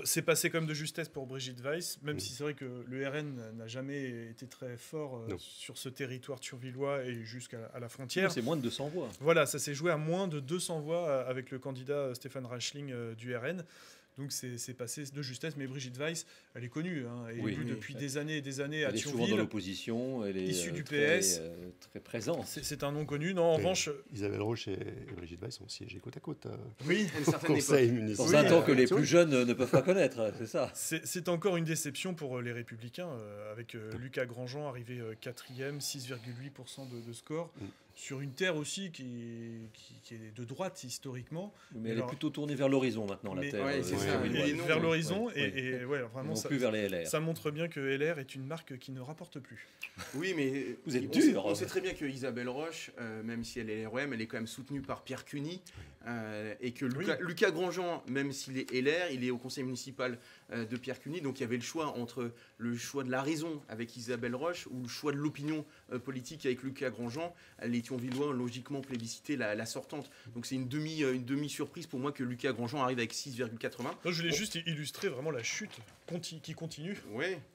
B: C'est passé comme de justesse pour Brigitte Weiss, même si c'est vrai que le RN n'a jamais été très fort sur ce territoire thionvillois et jusqu'à la frontière.
A: C'est moins de 200 voix.
B: Voilà, ça s'est joué à moins de 200 voix avec le candidat Stéphane Reichling du RN. Donc c'est passé de justesse, mais Brigitte Weiss, elle est connue, elle est élue depuis des années et des années à Thionville.
A: Elle est souvent dans l'opposition, elle est
B: issue du PS.
A: Très présente.
B: C'est un nom connu, non, en revanche...
C: Isabelle Roche et Brigitte Weiss ont siégé côte à côte
B: au
C: conseil municipal.
A: Dans un temps que les plus jeunes ne peuvent pas connaître, c'est ça.
B: C'est encore une déception pour les Républicains, avec Lucas Grandjean arrivé 4e, 6,8% de score. Sur une terre aussi qui est de droite historiquement.
A: Mais elle est plutôt tournée vers l'horizon maintenant, la terre.
B: Ouais, c'est ça, vers l'horizon. Et vraiment,
A: plus vers les LR.
B: Ça montre bien que LR est une marque qui ne rapporte plus.
D: Oui, mais
A: vous êtes dur.
D: On sait très bien que Isabelle Roche, même si elle est LREM, elle est quand même soutenue par Pierre Cuny. Et que Lucas Grandjean, même s'il est LR, il est au conseil municipal de Pierre Cuny. Donc il y avait le choix entre le choix de la raison avec Isabelle Roche ou le choix de l'opinion politique avec Lucas Grandjean. Les Thionvillois ont logiquement plébiscité la sortante. Donc c'est une demi-surprise pour moi que Lucas Grandjean arrive avec 6,80.
B: Je voulais juste illustrer vraiment la chute qui continue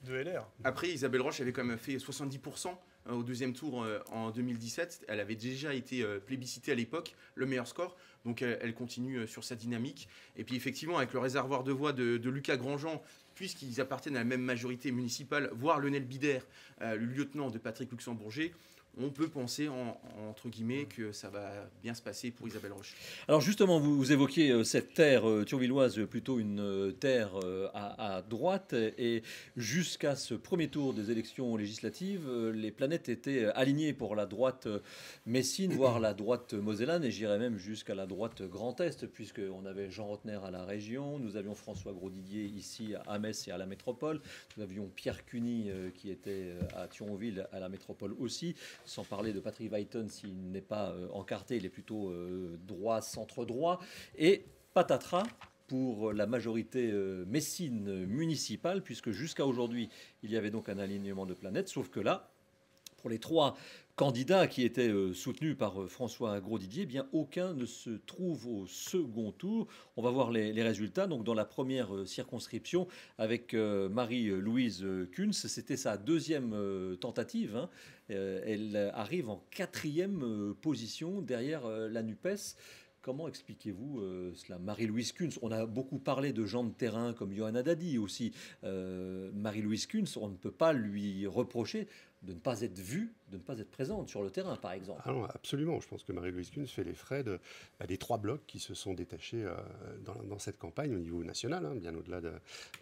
B: de LR.
D: Après, Isabelle Roche avait quand même fait 70% au deuxième tour en 2017. Elle avait déjà été plébiscitée à l'époque, le meilleur score. Donc elle continue sur sa dynamique. Et puis effectivement, avec le réservoir de voix de Lucas Grandjean, puisqu'ils appartiennent à la même majorité municipale, voire Lionel Bider, le lieutenant de Patrick Luxembourger, on peut penser, entre guillemets, que ça va bien se passer pour Isabelle Roche.
A: Alors justement, vous évoquiez cette terre thionvilloise, plutôt une terre à droite, et jusqu'à ce premier tour des élections législatives, les planètes étaient alignées pour la droite messine, voire la droite mosellane, et j'irais même jusqu'à la droite Grand Est, puisqu'on avait Jean Rotner à la région, nous avions François Grosdidier ici à Metz et à la métropole, nous avions Pierre Cuny qui était à Thionville à la métropole aussi, sans parler de Patrick Weiten, s'il n'est pas encarté, il est plutôt droit, centre-droit. Et patatras pour la majorité messine municipale, puisque jusqu'à aujourd'hui, il y avait donc un alignement de planètes, sauf que là, pour les trois candidats qui étaient soutenus par François Grosdidier, eh bien aucun ne se trouve au second tour. On va voir les résultats. Donc dans la première circonscription avec Marie-Louise Kunz, c'était sa deuxième tentative. Elle arrive en 4e position derrière la NUPES. Comment expliquez-vous cela? Marie-Louise Kunz, on a beaucoup parlé de gens de terrain comme Johanna Dadi aussi. Marie-Louise Kunz, on ne peut pas lui reprocher de ne pas être vue, de ne pas être présente sur le terrain, par exemple.
C: Ah non, absolument. Je pense que Marie-Louise Kunz fait les frais des 3 blocs qui se sont détachés dans cette campagne au niveau national, bien au-delà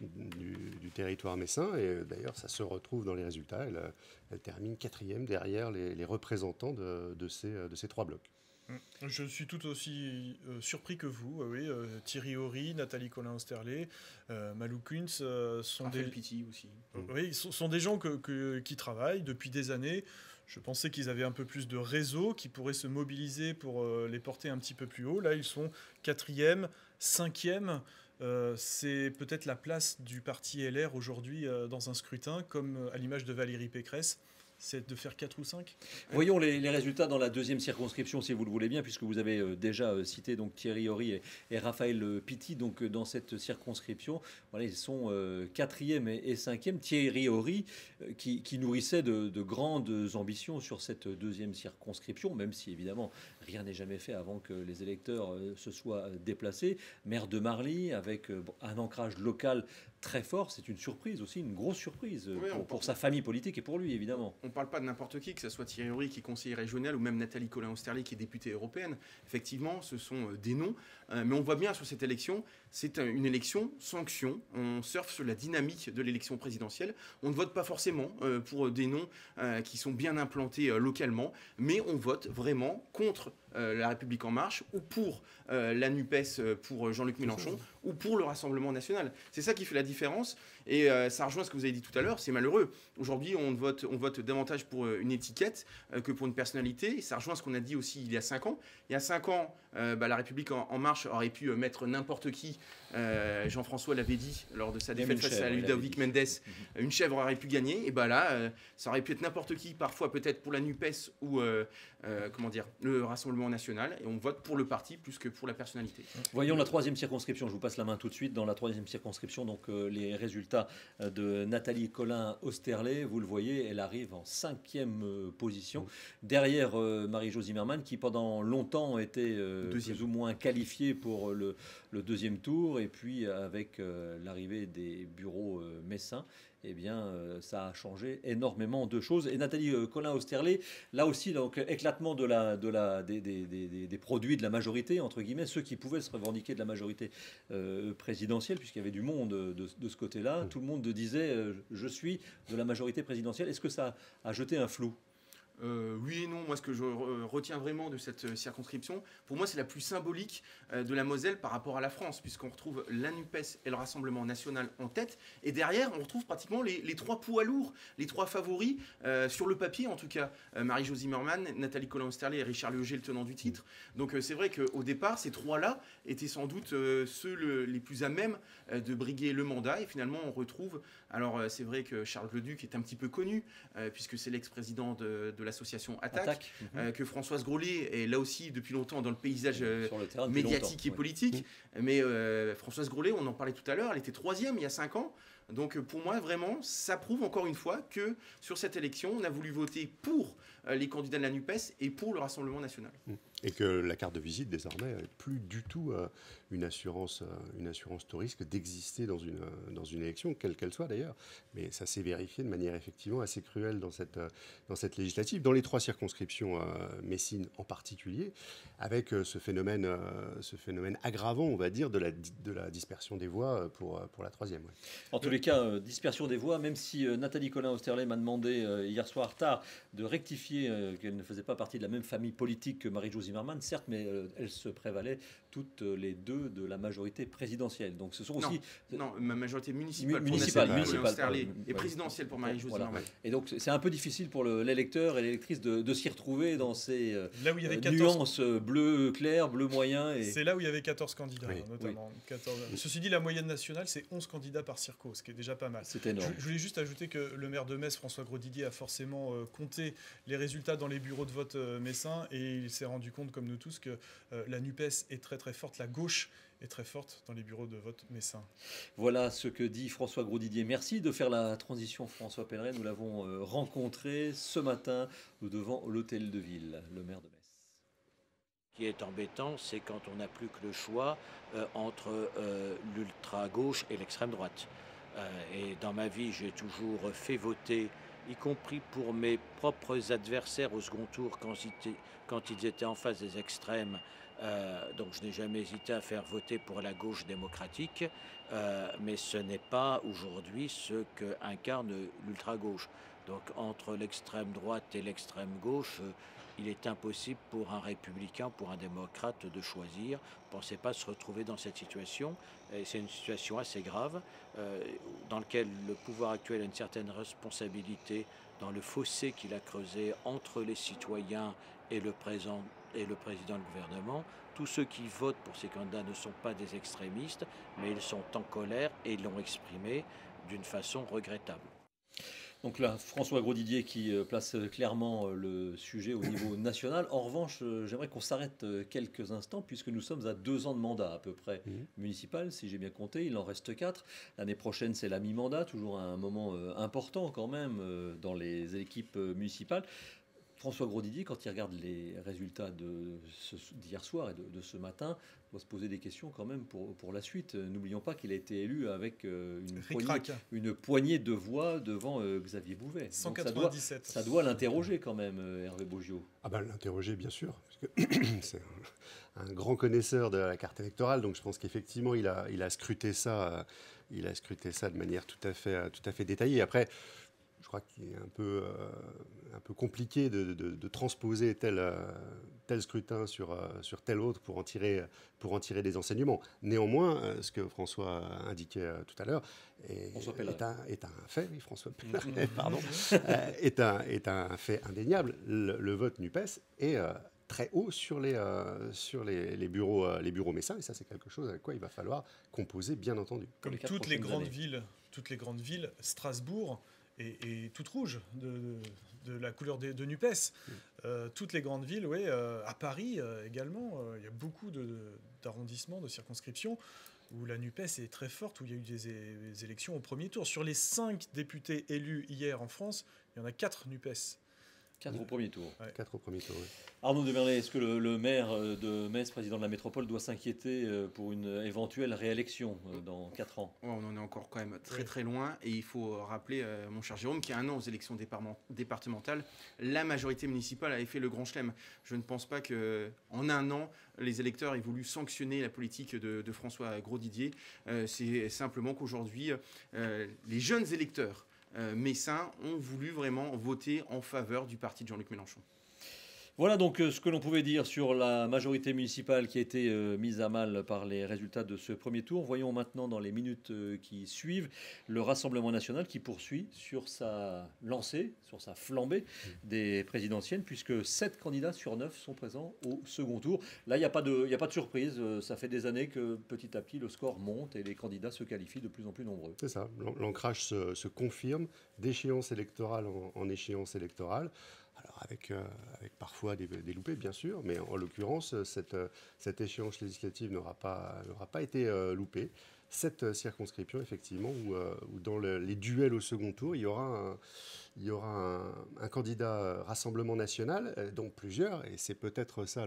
C: du territoire messin. Et d'ailleurs, ça se retrouve dans les résultats. Elle termine 4e derrière les représentants de ces 3 blocs.
B: Je suis tout aussi surpris que vous. Thierry Horry, Nathalie Collin-Osterlé, Malou Kunz sont sont des gens qui travaillent depuis des années. Je pensais qu'ils avaient un peu plus de réseau, qui pourraient se mobiliser pour les porter un petit peu plus haut. Là, ils sont 4e, 5e. C'est peut-être la place du parti LR aujourd'hui dans un scrutin, comme à l'image de Valérie Pécresse. C'est de faire 4 ou 5.
A: Voyons les résultats dans la deuxième circonscription, si vous le voulez bien, puisque vous avez déjà cité donc, Thierry Horry et Raphaël Pitti donc, dans cette circonscription. Voilà, ils sont 4e et 5e. Thierry Horry, qui nourrissait de grandes ambitions sur cette deuxième circonscription, même si évidemment rien n'est jamais fait avant que les électeurs se soient déplacés. Maire de Marly, avec un ancrage local très fort, c'est une surprise aussi, une grosse surprise pour sa famille politique et pour lui, évidemment.
D: On ne parle pas de n'importe qui, que ce soit Thierry Henry qui est conseiller régional ou même Nathalie Colin-Osterlé qui est députée européenne. Effectivement, ce sont des noms, mais on voit bien sur cette élection, c'est une élection sanction. On surfe sur la dynamique de l'élection présidentielle. On ne vote pas forcément pour des noms qui sont bien implantés localement, mais on vote vraiment contre La République En Marche ou pour la NUPES pour Jean-Luc Mélenchon ou pour le Rassemblement National. C'est ça qui fait la différence et ça rejoint ce que vous avez dit tout à l'heure, c'est malheureux. Aujourd'hui, on vote davantage pour une étiquette que pour une personnalité et ça rejoint ce qu'on a dit aussi il y a 5 ans. Il y a 5 ans, La République En Marche aurait pu mettre n'importe qui. Jean-François l'avait dit lors de sa défaite face à Ludovic Mendes, une chèvre aurait pu gagner, et là, ça aurait pu être n'importe qui, parfois peut-être pour la NUPES ou le Rassemblement National, et on vote pour le parti plus que pour la personnalité.
A: Voyons la 3e circonscription, je vous passe la main tout de suite. Dans la 3e circonscription, donc les résultats de Nathalie Colin-Osterlé, vous le voyez, elle arrive en 5e position, derrière Marie-Jo Zimmermann, qui pendant longtemps était plus ou moins qualifiée pour le 2e tour, et puis avec l'arrivée des bureaux messins, eh bien, ça a changé énormément de choses. Et Nathalie Colin-Osterlé, là aussi, donc, éclatement des produits de la majorité, entre guillemets, ceux qui pouvaient se revendiquer de la majorité présidentielle, puisqu'il y avait du monde de ce côté-là. Tout le monde disait je suis de la majorité présidentielle. Est-ce que ça a jeté un flou ?
D: Oui et non. Moi, ce que je retiens vraiment de cette circonscription, pour moi, c'est la plus symbolique de la Moselle par rapport à la France, puisqu'on retrouve la NUPES et le Rassemblement National en tête. Et derrière, on retrouve pratiquement les 3 poids lourds, les 3 favoris, sur le papier en tout cas. Marie-Jo Zimmermann, Nathalie Colin-Osterlé et Richard Léoger, le tenant du titre. Donc c'est vrai qu'au départ, ces 3-là étaient sans doute ceux les plus à même de briguer le mandat. Et finalement, on retrouve... Alors c'est vrai que Charles Leduc est un petit peu connu, puisque c'est l'ex-président de l'association Attaque. Que Françoise Grolet est là aussi depuis longtemps dans le paysage médiatique et politique. Mais Françoise Grolet, on en parlait tout à l'heure, elle était 3e il y a 5 ans. Donc pour moi, vraiment, ça prouve encore une fois que sur cette élection, on a voulu voter pour les candidats de la NUPES et pour le Rassemblement National.
C: Et que la carte de visite, désormais, n'est plus du tout une assurance de risque d'exister dans une élection, quelle qu'elle soit d'ailleurs. Mais ça s'est vérifié de manière effectivement assez cruelle dans cette législative, dans les 3 circonscriptions messines en particulier, avec ce phénomène aggravant, on va dire, de la dispersion des voix pour la 3e. Ouais.
A: En tous les cas, dispersion des voix, même si Nathalie Colin-Osterlé m'a demandé hier soir tard de rectifier qu'elle ne faisait pas partie de la même famille politique que Marie-Jo Zimmermann, certes, mais elles se prévalaient toutes les deux de la majorité présidentielle. Donc ce sont aussi...
D: Non, ma majorité municipale. Et présidentielle pour Marie-Jo Zimmermann.
A: Et donc c'est un peu difficile pour l'électeur et l'électrice de s'y retrouver dans ces nuances bleu clair, bleu moyen.
B: C'est là où il y avait 14 candidats, notamment. Oui. 14... Ceci dit, la moyenne nationale, c'est 11 candidats par circo, ce qui est déjà pas mal.
A: C'est énorme.
B: Je voulais juste ajouter que le maire de Metz, François Grosdidier, a forcément compté les résultats dans les bureaux de vote messins et il s'est rendu compte, comme nous tous, que la NUPES est très très forte, la gauche est très forte dans les bureaux de vote messins.
A: Voilà ce que dit François Grosdidier. Merci de faire la transition, François Pellerin. Nous l'avons rencontré ce matin devant l'hôtel de ville, le maire de Metz.
E: Ce qui est embêtant, c'est quand on n'a plus que le choix entre l'ultra-gauche et l'extrême droite. Et dans ma vie, j'ai toujours fait voter, y compris pour mes propres adversaires au second tour quand ils étaient en face des extrêmes. Donc je n'ai jamais hésité à faire voter pour la gauche démocratique, mais ce n'est pas aujourd'hui ce qu'incarne l'ultra-gauche. Donc entre l'extrême droite et l'extrême gauche, il est impossible pour un républicain, pour un démocrate de choisir. Ne pensez pas se retrouver dans cette situation. Et c'est une situation assez grave dans laquelle le pouvoir actuel a une certaine responsabilité dans le fossé qu'il a creusé entre les citoyens et le président du gouvernement. Tous ceux qui votent pour ces candidats ne sont pas des extrémistes, mais ils sont en colère et ils l'ont exprimé d'une façon regrettable.
A: Donc là, François Grosdidier qui place clairement le sujet au niveau national. En revanche, j'aimerais qu'on s'arrête quelques instants puisque nous sommes à 2 ans de mandat à peu près municipal, si j'ai bien compté. Il en reste 4. L'année prochaine, c'est la mi-mandat, toujours un moment important quand même dans les équipes municipales. François Grosdidier, quand il regarde les résultats d'hier soir et de ce matin, doit se poser des questions quand même pour la suite. N'oublions pas qu'il a été élu avec une poignée de voix devant Xavier Bouvet.
B: 197.
A: Ça doit l'interroger quand même, Hervé Bogiaud.
C: Ah ben, l'interroger, bien sûr, parce que c'est un grand connaisseur de la carte électorale, donc je pense qu'effectivement, il a scruté ça de manière tout à fait détaillée. Après, je crois qu'il est un peu compliqué de transposer tel scrutin sur tel autre pour en tirer des enseignements. Néanmoins, ce que François indiquait tout à l'heure est un fait, oui, François Pelleret, pardon, est un fait indéniable. Le vote NUPES est très haut sur les bureaux messins, et ça, c'est quelque chose avec quoi il va falloir composer, bien entendu.
B: Comme toutes les grandes villes, Strasbourg est toute rouge de la couleur de NUPES. Toutes les grandes villes, oui, à Paris également, il y a beaucoup d'arrondissements, de circonscriptions où la NUPES est très forte, où il y a eu des élections au premier tour. Sur les 5 députés élus hier en France, il y en a 4 NUPES.
A: 4 au premier tour.
C: Ouais. 4 au premier tour, oui.
A: Arnaud de Merlet, est-ce que le maire de Metz, président de la métropole, doit s'inquiéter pour une éventuelle réélection dans 4 ans?
D: On en est encore quand même très loin. Et il faut rappeler, mon cher Jérôme, qu'il y a un an aux élections départementales, la majorité municipale avait fait le grand chelem. Je ne pense pas qu'en un an, les électeurs aient voulu sanctionner la politique de François Grosdidier. C'est simplement qu'aujourd'hui, les jeunes électeurs messins ont voulu vraiment voter en faveur du parti de Jean-Luc Mélenchon.
A: Voilà donc ce que l'on pouvait dire sur la majorité municipale qui a été mise à mal par les résultats de ce premier tour. Voyons maintenant dans les minutes qui suivent le Rassemblement national qui poursuit sur sa lancée, sur sa flambée des présidentielles, puisque 7 candidats sur 9 sont présents au second tour. Là, il n'y a pas de surprise. Ça fait des années que petit à petit le score monte et les candidats se qualifient de plus en plus nombreux.
C: C'est ça, l'ancrage se confirme d'échéance électorale en échéance électorale. Alors avec parfois des loupés, bien sûr, mais en l'occurrence, cette échéance législative n'aura pas été loupée. Cette circonscription, effectivement, où dans les duels au second tour, il y aura un candidat Rassemblement national, donc plusieurs, et c'est peut-être ça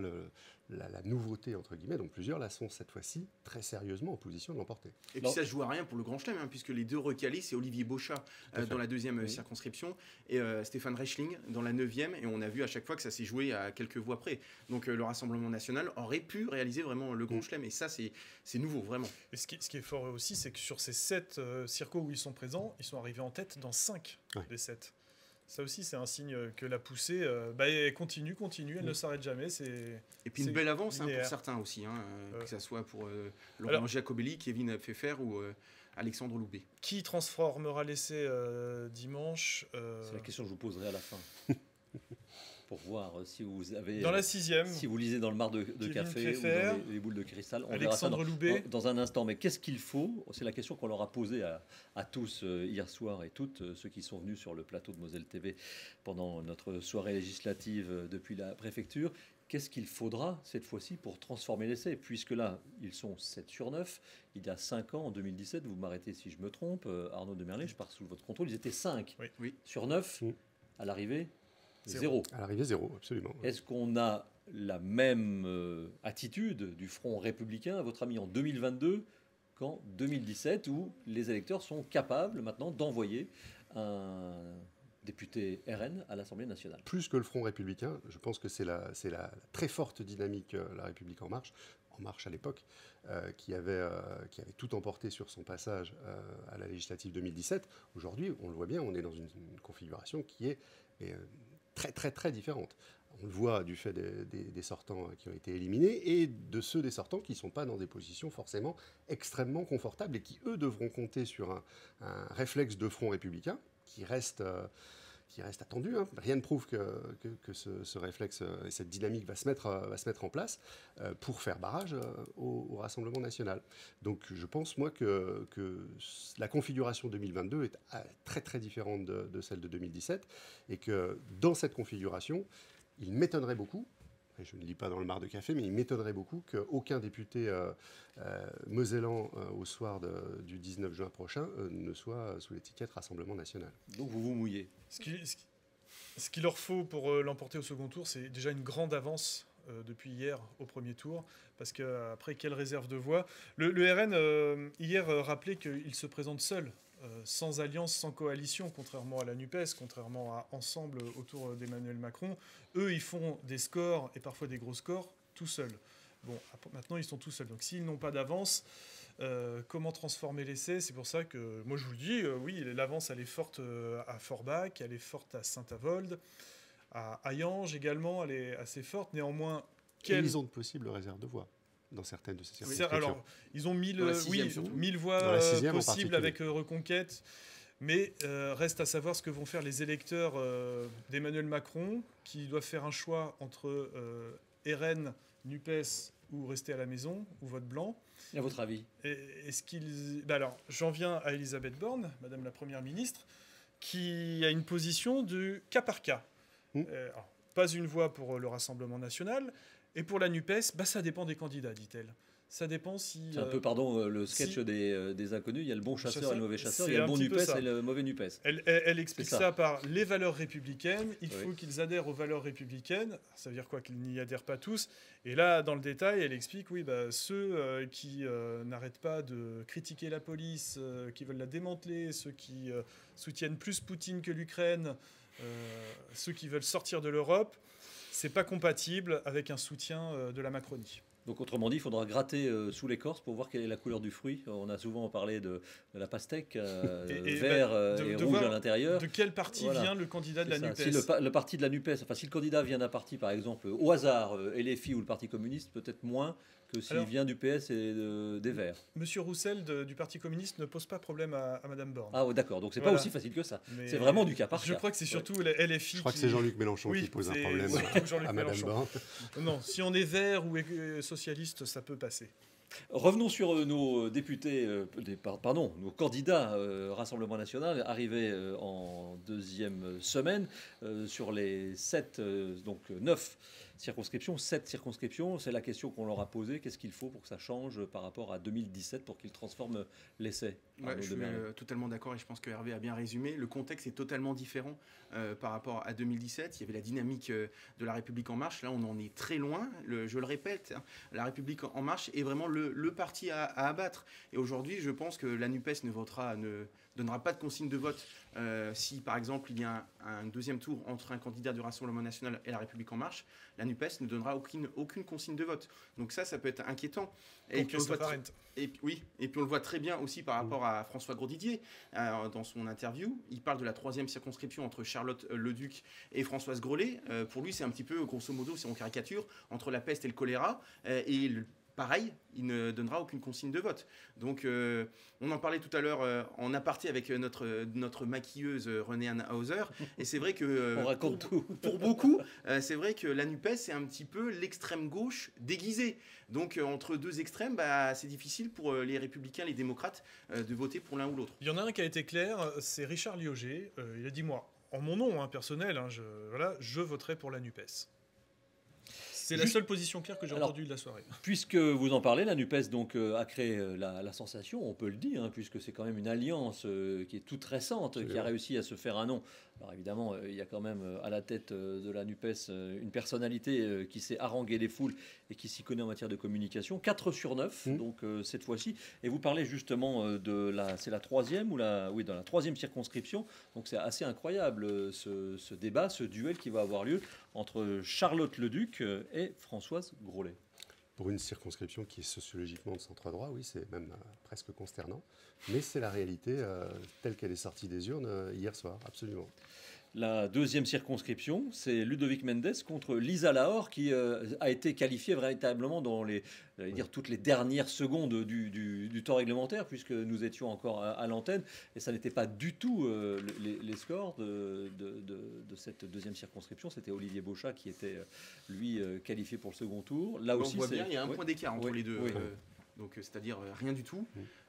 C: la nouveauté, entre guillemets, donc plusieurs là sont cette fois-ci très sérieusement en position de l'emporter.
D: Et puis ça ne joue à rien pour le Grand Chelem, puisque les deux recalés, c'est Olivier Beauchat dans la 2e circonscription et Stéphane Reichling dans la 9e, et on a vu à chaque fois que ça s'est joué à quelques voix près. Donc le Rassemblement national aurait pu réaliser vraiment le Grand Chelem, et ça c'est nouveau, vraiment.
B: Et ce qui est fort aussi, c'est que sur ces 7 circos où ils sont présents, ils sont arrivés en tête dans 5 des 7. Ça aussi, c'est un signe que la poussée elle continue, elle ne s'arrête jamais.
D: Et puis une belle avance pour certains aussi, que ce soit pour Laurent Giacobelli, Kevin Pfeffer ou Alexandre Loubet.
B: Qui transformera l'essai dimanche
A: C'est la question que je vous poserai à la fin. Pour voir si vous avez...
B: Dans la 6e.
A: Si vous lisez dans le mar de café
B: Pfeffer,
A: ou dans les boules de cristal. On
B: Alexandre Loubet.
A: Dans un instant. Mais qu'est-ce qu'il faut? C'est la question qu'on leur a posée à tous hier soir et toutes ceux qui sont venus sur le plateau de Moselle TV pendant notre soirée législative depuis la préfecture. Qu'est-ce qu'il faudra cette fois-ci pour transformer l'essai? Puisque là, ils sont 7 sur 9. Il y a 5 ans, en 2017, vous m'arrêtez si je me trompe, Arnaud de Merlet, je pars sous votre contrôle, ils étaient 5 sur 9 à l'arrivée. 0.
C: À l'arrivée, 0, absolument.
A: Est-ce qu'on a la même attitude du Front républicain, à votre avis, en 2022 qu'en 2017, où les électeurs sont capables maintenant d'envoyer un député RN à l'Assemblée nationale?
C: Plus que le Front républicain, je pense que c'est la très forte dynamique La République en marche à l'époque, qui avait tout emporté sur son passage à la législative 2017. Aujourd'hui, on le voit bien, on est dans une configuration qui est très très très différente. On le voit du fait des sortants qui ont été éliminés et de ceux des sortants qui ne sont pas dans des positions forcément extrêmement confortables et qui, eux, devront compter sur un réflexe de front républicain qui reste attendu. Rien ne prouve que ce réflexe et cette dynamique va se mettre en place pour faire barrage au Rassemblement national. Donc je pense, moi, que la configuration 2022 est très très différente de celle de 2017 et que dans cette configuration, il m'étonnerait beaucoup, et je ne lis pas dans le mar de café, mais il m'étonnerait beaucoup qu'aucun député mosellan au soir du 19 juin prochain ne soit sous l'étiquette Rassemblement national.
A: Donc vous vous mouillez.
B: Ce qu'il leur faut pour l'emporter au second tour, c'est déjà une grande avance depuis hier au premier tour, parce qu'après, quelle réserve de voix. Le RN, hier, rappelait qu'il se présente seul, sans alliance, sans coalition, contrairement à la NUPES, contrairement à Ensemble autour d'Emmanuel Macron. Eux, ils font des scores, et parfois des gros scores, tout seuls. Bon, maintenant, ils sont tout seuls. Donc, s'ils n'ont pas d'avance, comment transformer l'essai? C'est pour ça que, moi, je vous le dis, oui, l'avance, elle est forte à Forbach, elle est forte à Saint-Avold, à Hayange également, elle est assez forte. Néanmoins,
C: ils ont de possibles réserves de voix dans certaines de ces circonscriptions.
B: Alors, ils ont 1000 voix possibles avec Reconquête. Mais reste à savoir ce que vont faire les électeurs d'Emmanuel Macron, qui doivent faire un choix entre RN, NUPES ou rester à la maison, ou vote blanc.
A: À votre avis?
B: Est-ce qu'ils... alors, j'en viens à Elisabeth Borne, Madame la Première ministre, qui a une position du cas par cas. Alors, pas une voix pour le Rassemblement national. Et pour la NUPES, ça dépend des candidats, dit-elle. Ça dépend si...
A: C'est un peu, le sketch des inconnus. Il y a le bon chasseur et le mauvais chasseur. Il y a le bon NUPES et le mauvais NUPES.
B: Elle explique ça par les valeurs républicaines. Il faut qu'ils adhèrent aux valeurs républicaines. Ça veut dire quoi? Qu'ils n'y adhèrent pas tous. Et là, dans le détail, elle explique, ceux qui n'arrêtent pas de critiquer la police, qui veulent la démanteler, ceux qui soutiennent plus Poutine que l'Ukraine, ceux qui veulent sortir de l'Europe, c'est pas compatible avec un soutien de la Macronie.
A: Donc autrement dit, il faudra gratter sous l'écorce pour voir quelle est la couleur du fruit. On a souvent parlé de la pastèque, vert et rouge à l'intérieur.
B: De quel parti vient le candidat de la NUPES?
A: Si le parti de la NUPES, si le candidat vient d'un parti, par exemple, au hasard, LFI ou le Parti communiste, peut-être moins que s'il vient du PS et des Verts.
B: Monsieur Roussel du Parti communiste ne pose pas problème à Madame Borne.
A: Ah d'accord, donc c'est pas aussi facile que ça. C'est vraiment du cas par cas.
B: Je crois que c'est surtout LFI.
C: Je crois que c'est Jean-Luc Mélenchon qui pose un problème à Madame Borne.
B: Non, si on est vert ou socialiste, ça peut passer.
A: Revenons sur nos députés, nos candidats Rassemblement National arrivés en deuxième semaine sur les 9 circonscriptions, 7 circonscriptions. C'est la question qu'on leur a posée. Qu'est-ce qu'il faut pour que ça change par rapport à 2017 pour qu'ils transforment l'essai?
D: Je suis totalement d'accord et je pense que Hervé a bien résumé. Le contexte est totalement différent par rapport à 2017. Il y avait la dynamique de La République En Marche. Là, on en est très loin. Je le répète, La République En Marche est vraiment le parti à abattre. Et aujourd'hui, je pense que la NUPES ne donnera pas de consigne de vote si, par exemple, il y a un deuxième tour entre un candidat du Rassemblement National et La République En Marche. La NUPES ne donnera aucune consigne de vote. Donc ça peut être inquiétant. Et puis, on le voit très bien aussi par rapport à François Grosdidier dans son interview. Il parle de la 3e circonscription entre Charlotte Leduc et Françoise Grolet. Pour lui, c'est un petit peu, grosso modo, c'est en caricature, entre la peste et le choléra. Pareil, il ne donnera aucune consigne de vote. Donc, on en parlait tout à l'heure en aparté avec notre maquilleuse René-Anne Hauser. Et c'est vrai que
A: on raconte tout.
D: Pour beaucoup, c'est vrai que la NUPES, c'est un petit peu l'extrême gauche déguisée. Donc, entre deux extrêmes, c'est difficile pour les républicains, les démocrates, de voter pour l'un ou l'autre.
B: Il y en a un qui a été clair, c'est Richard Lioger. Il a dit, moi, en mon nom personnel, je voterai pour la NUPES. C'est la seule position claire que j'ai entendue de la soirée.
A: Puisque vous en parlez, la NUPES a créé la sensation, on peut le dire, puisque c'est quand même une alliance qui est toute récente, qui a réussi à se faire un nom. Alors évidemment, il y a quand même à la tête de la NUPES une personnalité qui sait haranguer les foules et qui s'y connaît en matière de communication. 4 sur 9, donc cette fois-ci. Et vous parlez justement c'est la 3e dans la 3e circonscription. Donc c'est assez incroyable ce débat, ce duel qui va avoir lieu entre Charlotte Leduc et Françoise Grolet.
C: Pour une circonscription qui est sociologiquement de centre-droit, oui, c'est même presque consternant. Mais c'est la réalité telle qu'elle est sortie des urnes hier soir, absolument.
A: La 2e circonscription, c'est Ludovic Mendes contre Lisa Lahore, qui a été qualifiée véritablement dans toutes les dernières secondes du temps réglementaire, puisque nous étions encore à l'antenne, et ça n'était pas du tout les scores de cette 2e circonscription. C'était Olivier Beauchat qui était, lui, qualifié pour le second tour.
D: Là aussi, on voit bien, il y a un point d'écart entre les deux. donc c'est-à-dire rien du tout.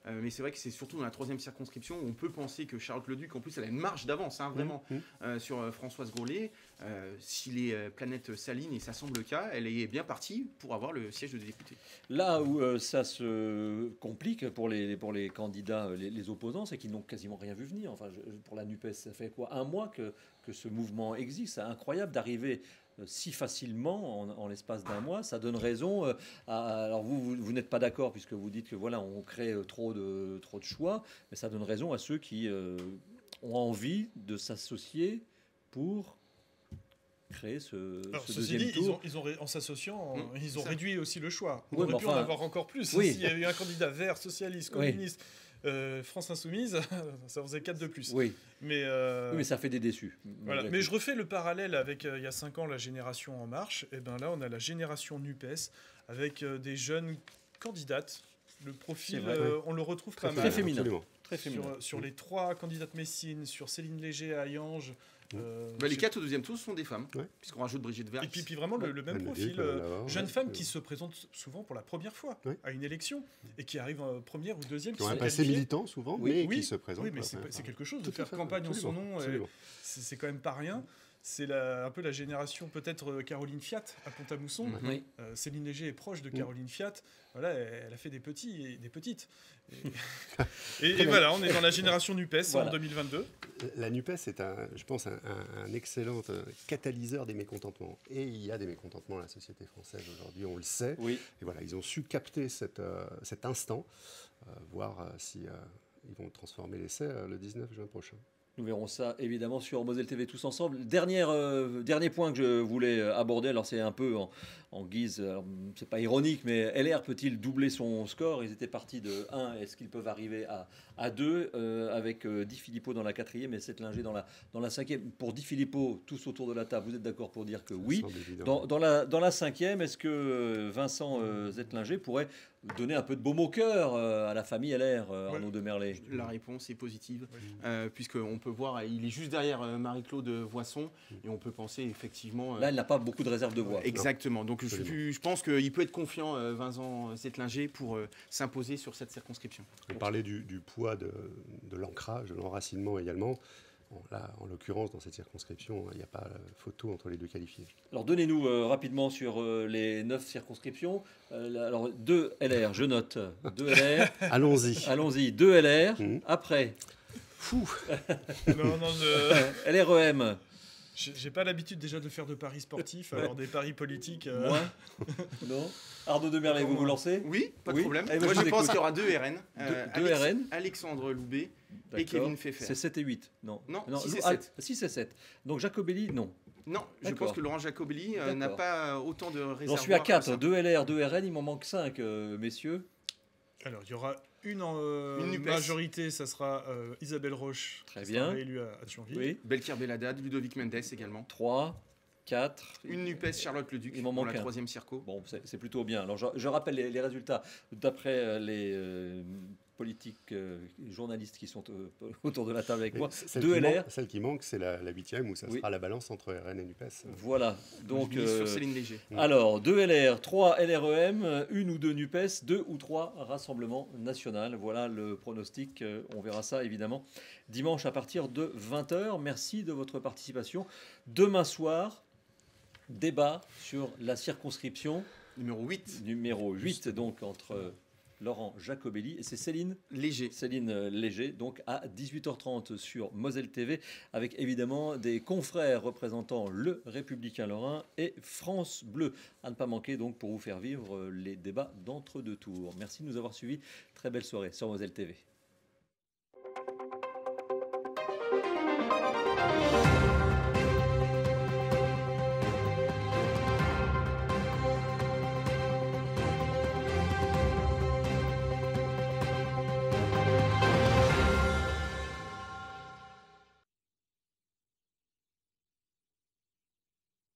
D: Mais c'est vrai que c'est surtout dans la 3e circonscription où on peut penser que Charlotte-le-Duc, en plus, elle a une marge d'avance, vraiment, sur Françoise Grolet. Si les planètes s'alignent, et ça semble le cas, elle est bien partie pour avoir le siège de député.
A: Là où ça se complique pour les candidats, les opposants, c'est qu'ils n'ont quasiment rien vu venir. Enfin, pour la NUPES, ça fait quoi, un mois que ce mouvement existe. C'est incroyable d'arriver si facilement en l'espace d'un mois. Ça donne raison alors vous n'êtes pas d'accord puisque vous dites que voilà, on crée trop de choix, mais ça donne raison à ceux qui ont envie de s'associer pour créer ce deuxième tour.
B: En s'associant, ils ont réduit aussi le choix. On
A: Oui,
B: aurait pu en avoir encore plus.
A: Oui.
B: S'il y avait eu un candidat vert, socialiste, communiste, France Insoumise, ça faisait 4 de plus.
A: Oui.
B: Mais
A: ça fait des déçus.
B: Voilà. Mais je refais le parallèle avec il y a 5 ans la génération En Marche. Et ben là, on a la génération NUPES avec des jeunes candidates. Le profil, on le retrouve pas mal.
A: Très féminin. Très féminin.
B: Sur les 3 candidates Messines, sur Céline Léger à Hayange.
D: Les 4 au deuxième tour sont des femmes, puisqu'on rajoute Brigitte Verts.
B: Et puis vraiment le même profil, jeune femme qui se présente souvent pour la première fois à une élection et qui arrive en première ou deuxième.
C: Qui ont un passé militant souvent, mais qui se présentent.
B: Oui, mais c'est quelque chose de faire campagne en son nom. C'est quand même pas rien. C'est un peu la génération peut-être Caroline Fiat à Pont-à-Mousson. Céline Léger est proche de Caroline Fiat. Voilà, elle a fait des petits et des petites. Et voilà, on est dans la génération NUPES en 2022.
C: La NUPES est, je pense, un excellent catalyseur des mécontentements. Et il y a des mécontentements dans la société française aujourd'hui, on le sait.
A: Oui.
C: Et voilà, ils ont su capter cet instant, voir si ils vont transformer l'essai le 19 juin prochain.
A: Nous verrons ça évidemment sur Moselle TV tous ensemble. Dernier point que je voulais aborder, alors c'est un peu en guise, c'est pas ironique, mais LR peut-il doubler son score? Ils étaient partis de 1, est-ce qu'ils peuvent arriver à 2 avec Di Filippo dans la 4e et Zettlinger dans la 5e? Pour Di Filippo, tous autour de la table, vous êtes d'accord pour dire que oui. Dans la 5e, est-ce que Vincent Zettlinger pourrait donner un peu de baume au cœur à la famille LR, Arnaud Demerlet?
D: La réponse est positive, puisqu'on peut voir, il est juste derrière Marie-Claude Voisson, et on peut penser effectivement...
A: Là, elle n'a pas beaucoup de réserve de voix.
D: Exactement, donc je pense qu'il peut être confiant, Vincent Zettlinger, pour s'imposer sur cette circonscription.
C: On parlait du poids de l'ancrage, de l'enracinement également. Bon, là, en l'occurrence, dans cette circonscription, il n'y a pas photo entre les deux qualifiés.
A: Alors, donnez-nous rapidement sur les 9 circonscriptions. Alors, 2 LR, je note. 2 LR. Allons-y, 2 LR. Après. LREM.
B: J'ai pas l'habitude déjà de faire de paris sportifs, alors des paris politiques.
A: Non. Arnaud Demerlet, vous lancez?
D: Oui, pas de problème. Moi, je pense qu'il y aura 2 RN.
A: Deux RN.
D: Alexandre Loubet et Kevin Pfeffer.
A: C'est 7 et 8. Non,
D: 6 et 7.
A: 6 et 7. Donc Jacobelli, non.
D: Non, je pense que Laurent Jacobelli n'a pas autant de réservoirs.
A: J'en suis à 4. 2 LR, 2 RN, il m'en manque 5, messieurs.
B: Alors, il y aura une majorité, ça sera Isabelle Roche.
A: Très bien.
B: Élue à Thionville.
A: Oui.
D: Belkir Belhaddad, Ludovic Mendes également.
A: 3, 4.
D: Une NUPES, Charlotte-le-Duc,
A: il m'en manque
D: la
A: un.
D: 3e circo.
A: Bon, c'est plutôt bien. Alors, je rappelle les résultats d'après les politiques journalistes qui sont autour de la table avec moi. 2 LR.
C: Celle qui manque, c'est la 8e, où ça sera la balance entre RN et NUPES.
A: Voilà. Donc,
D: sur Céline Léger.
A: Alors, 2 LR, 3 LREM, 1 ou 2 NUPES, 2 ou 3 Rassemblement National. Voilà le pronostic. On verra ça, évidemment, dimanche à partir de 20h. Merci de votre participation. Demain soir, débat sur la circonscription
D: numéro 8.
A: Numéro 8, donc entre Laurent Jacobelli et c'est Céline Léger, donc à 18h30 sur Moselle TV, avec évidemment des confrères représentant le Républicain Lorrain et France Bleu. À ne pas manquer donc pour vous faire vivre les débats d'entre-deux tours. Merci de nous avoir suivis. Très belle soirée sur Moselle TV.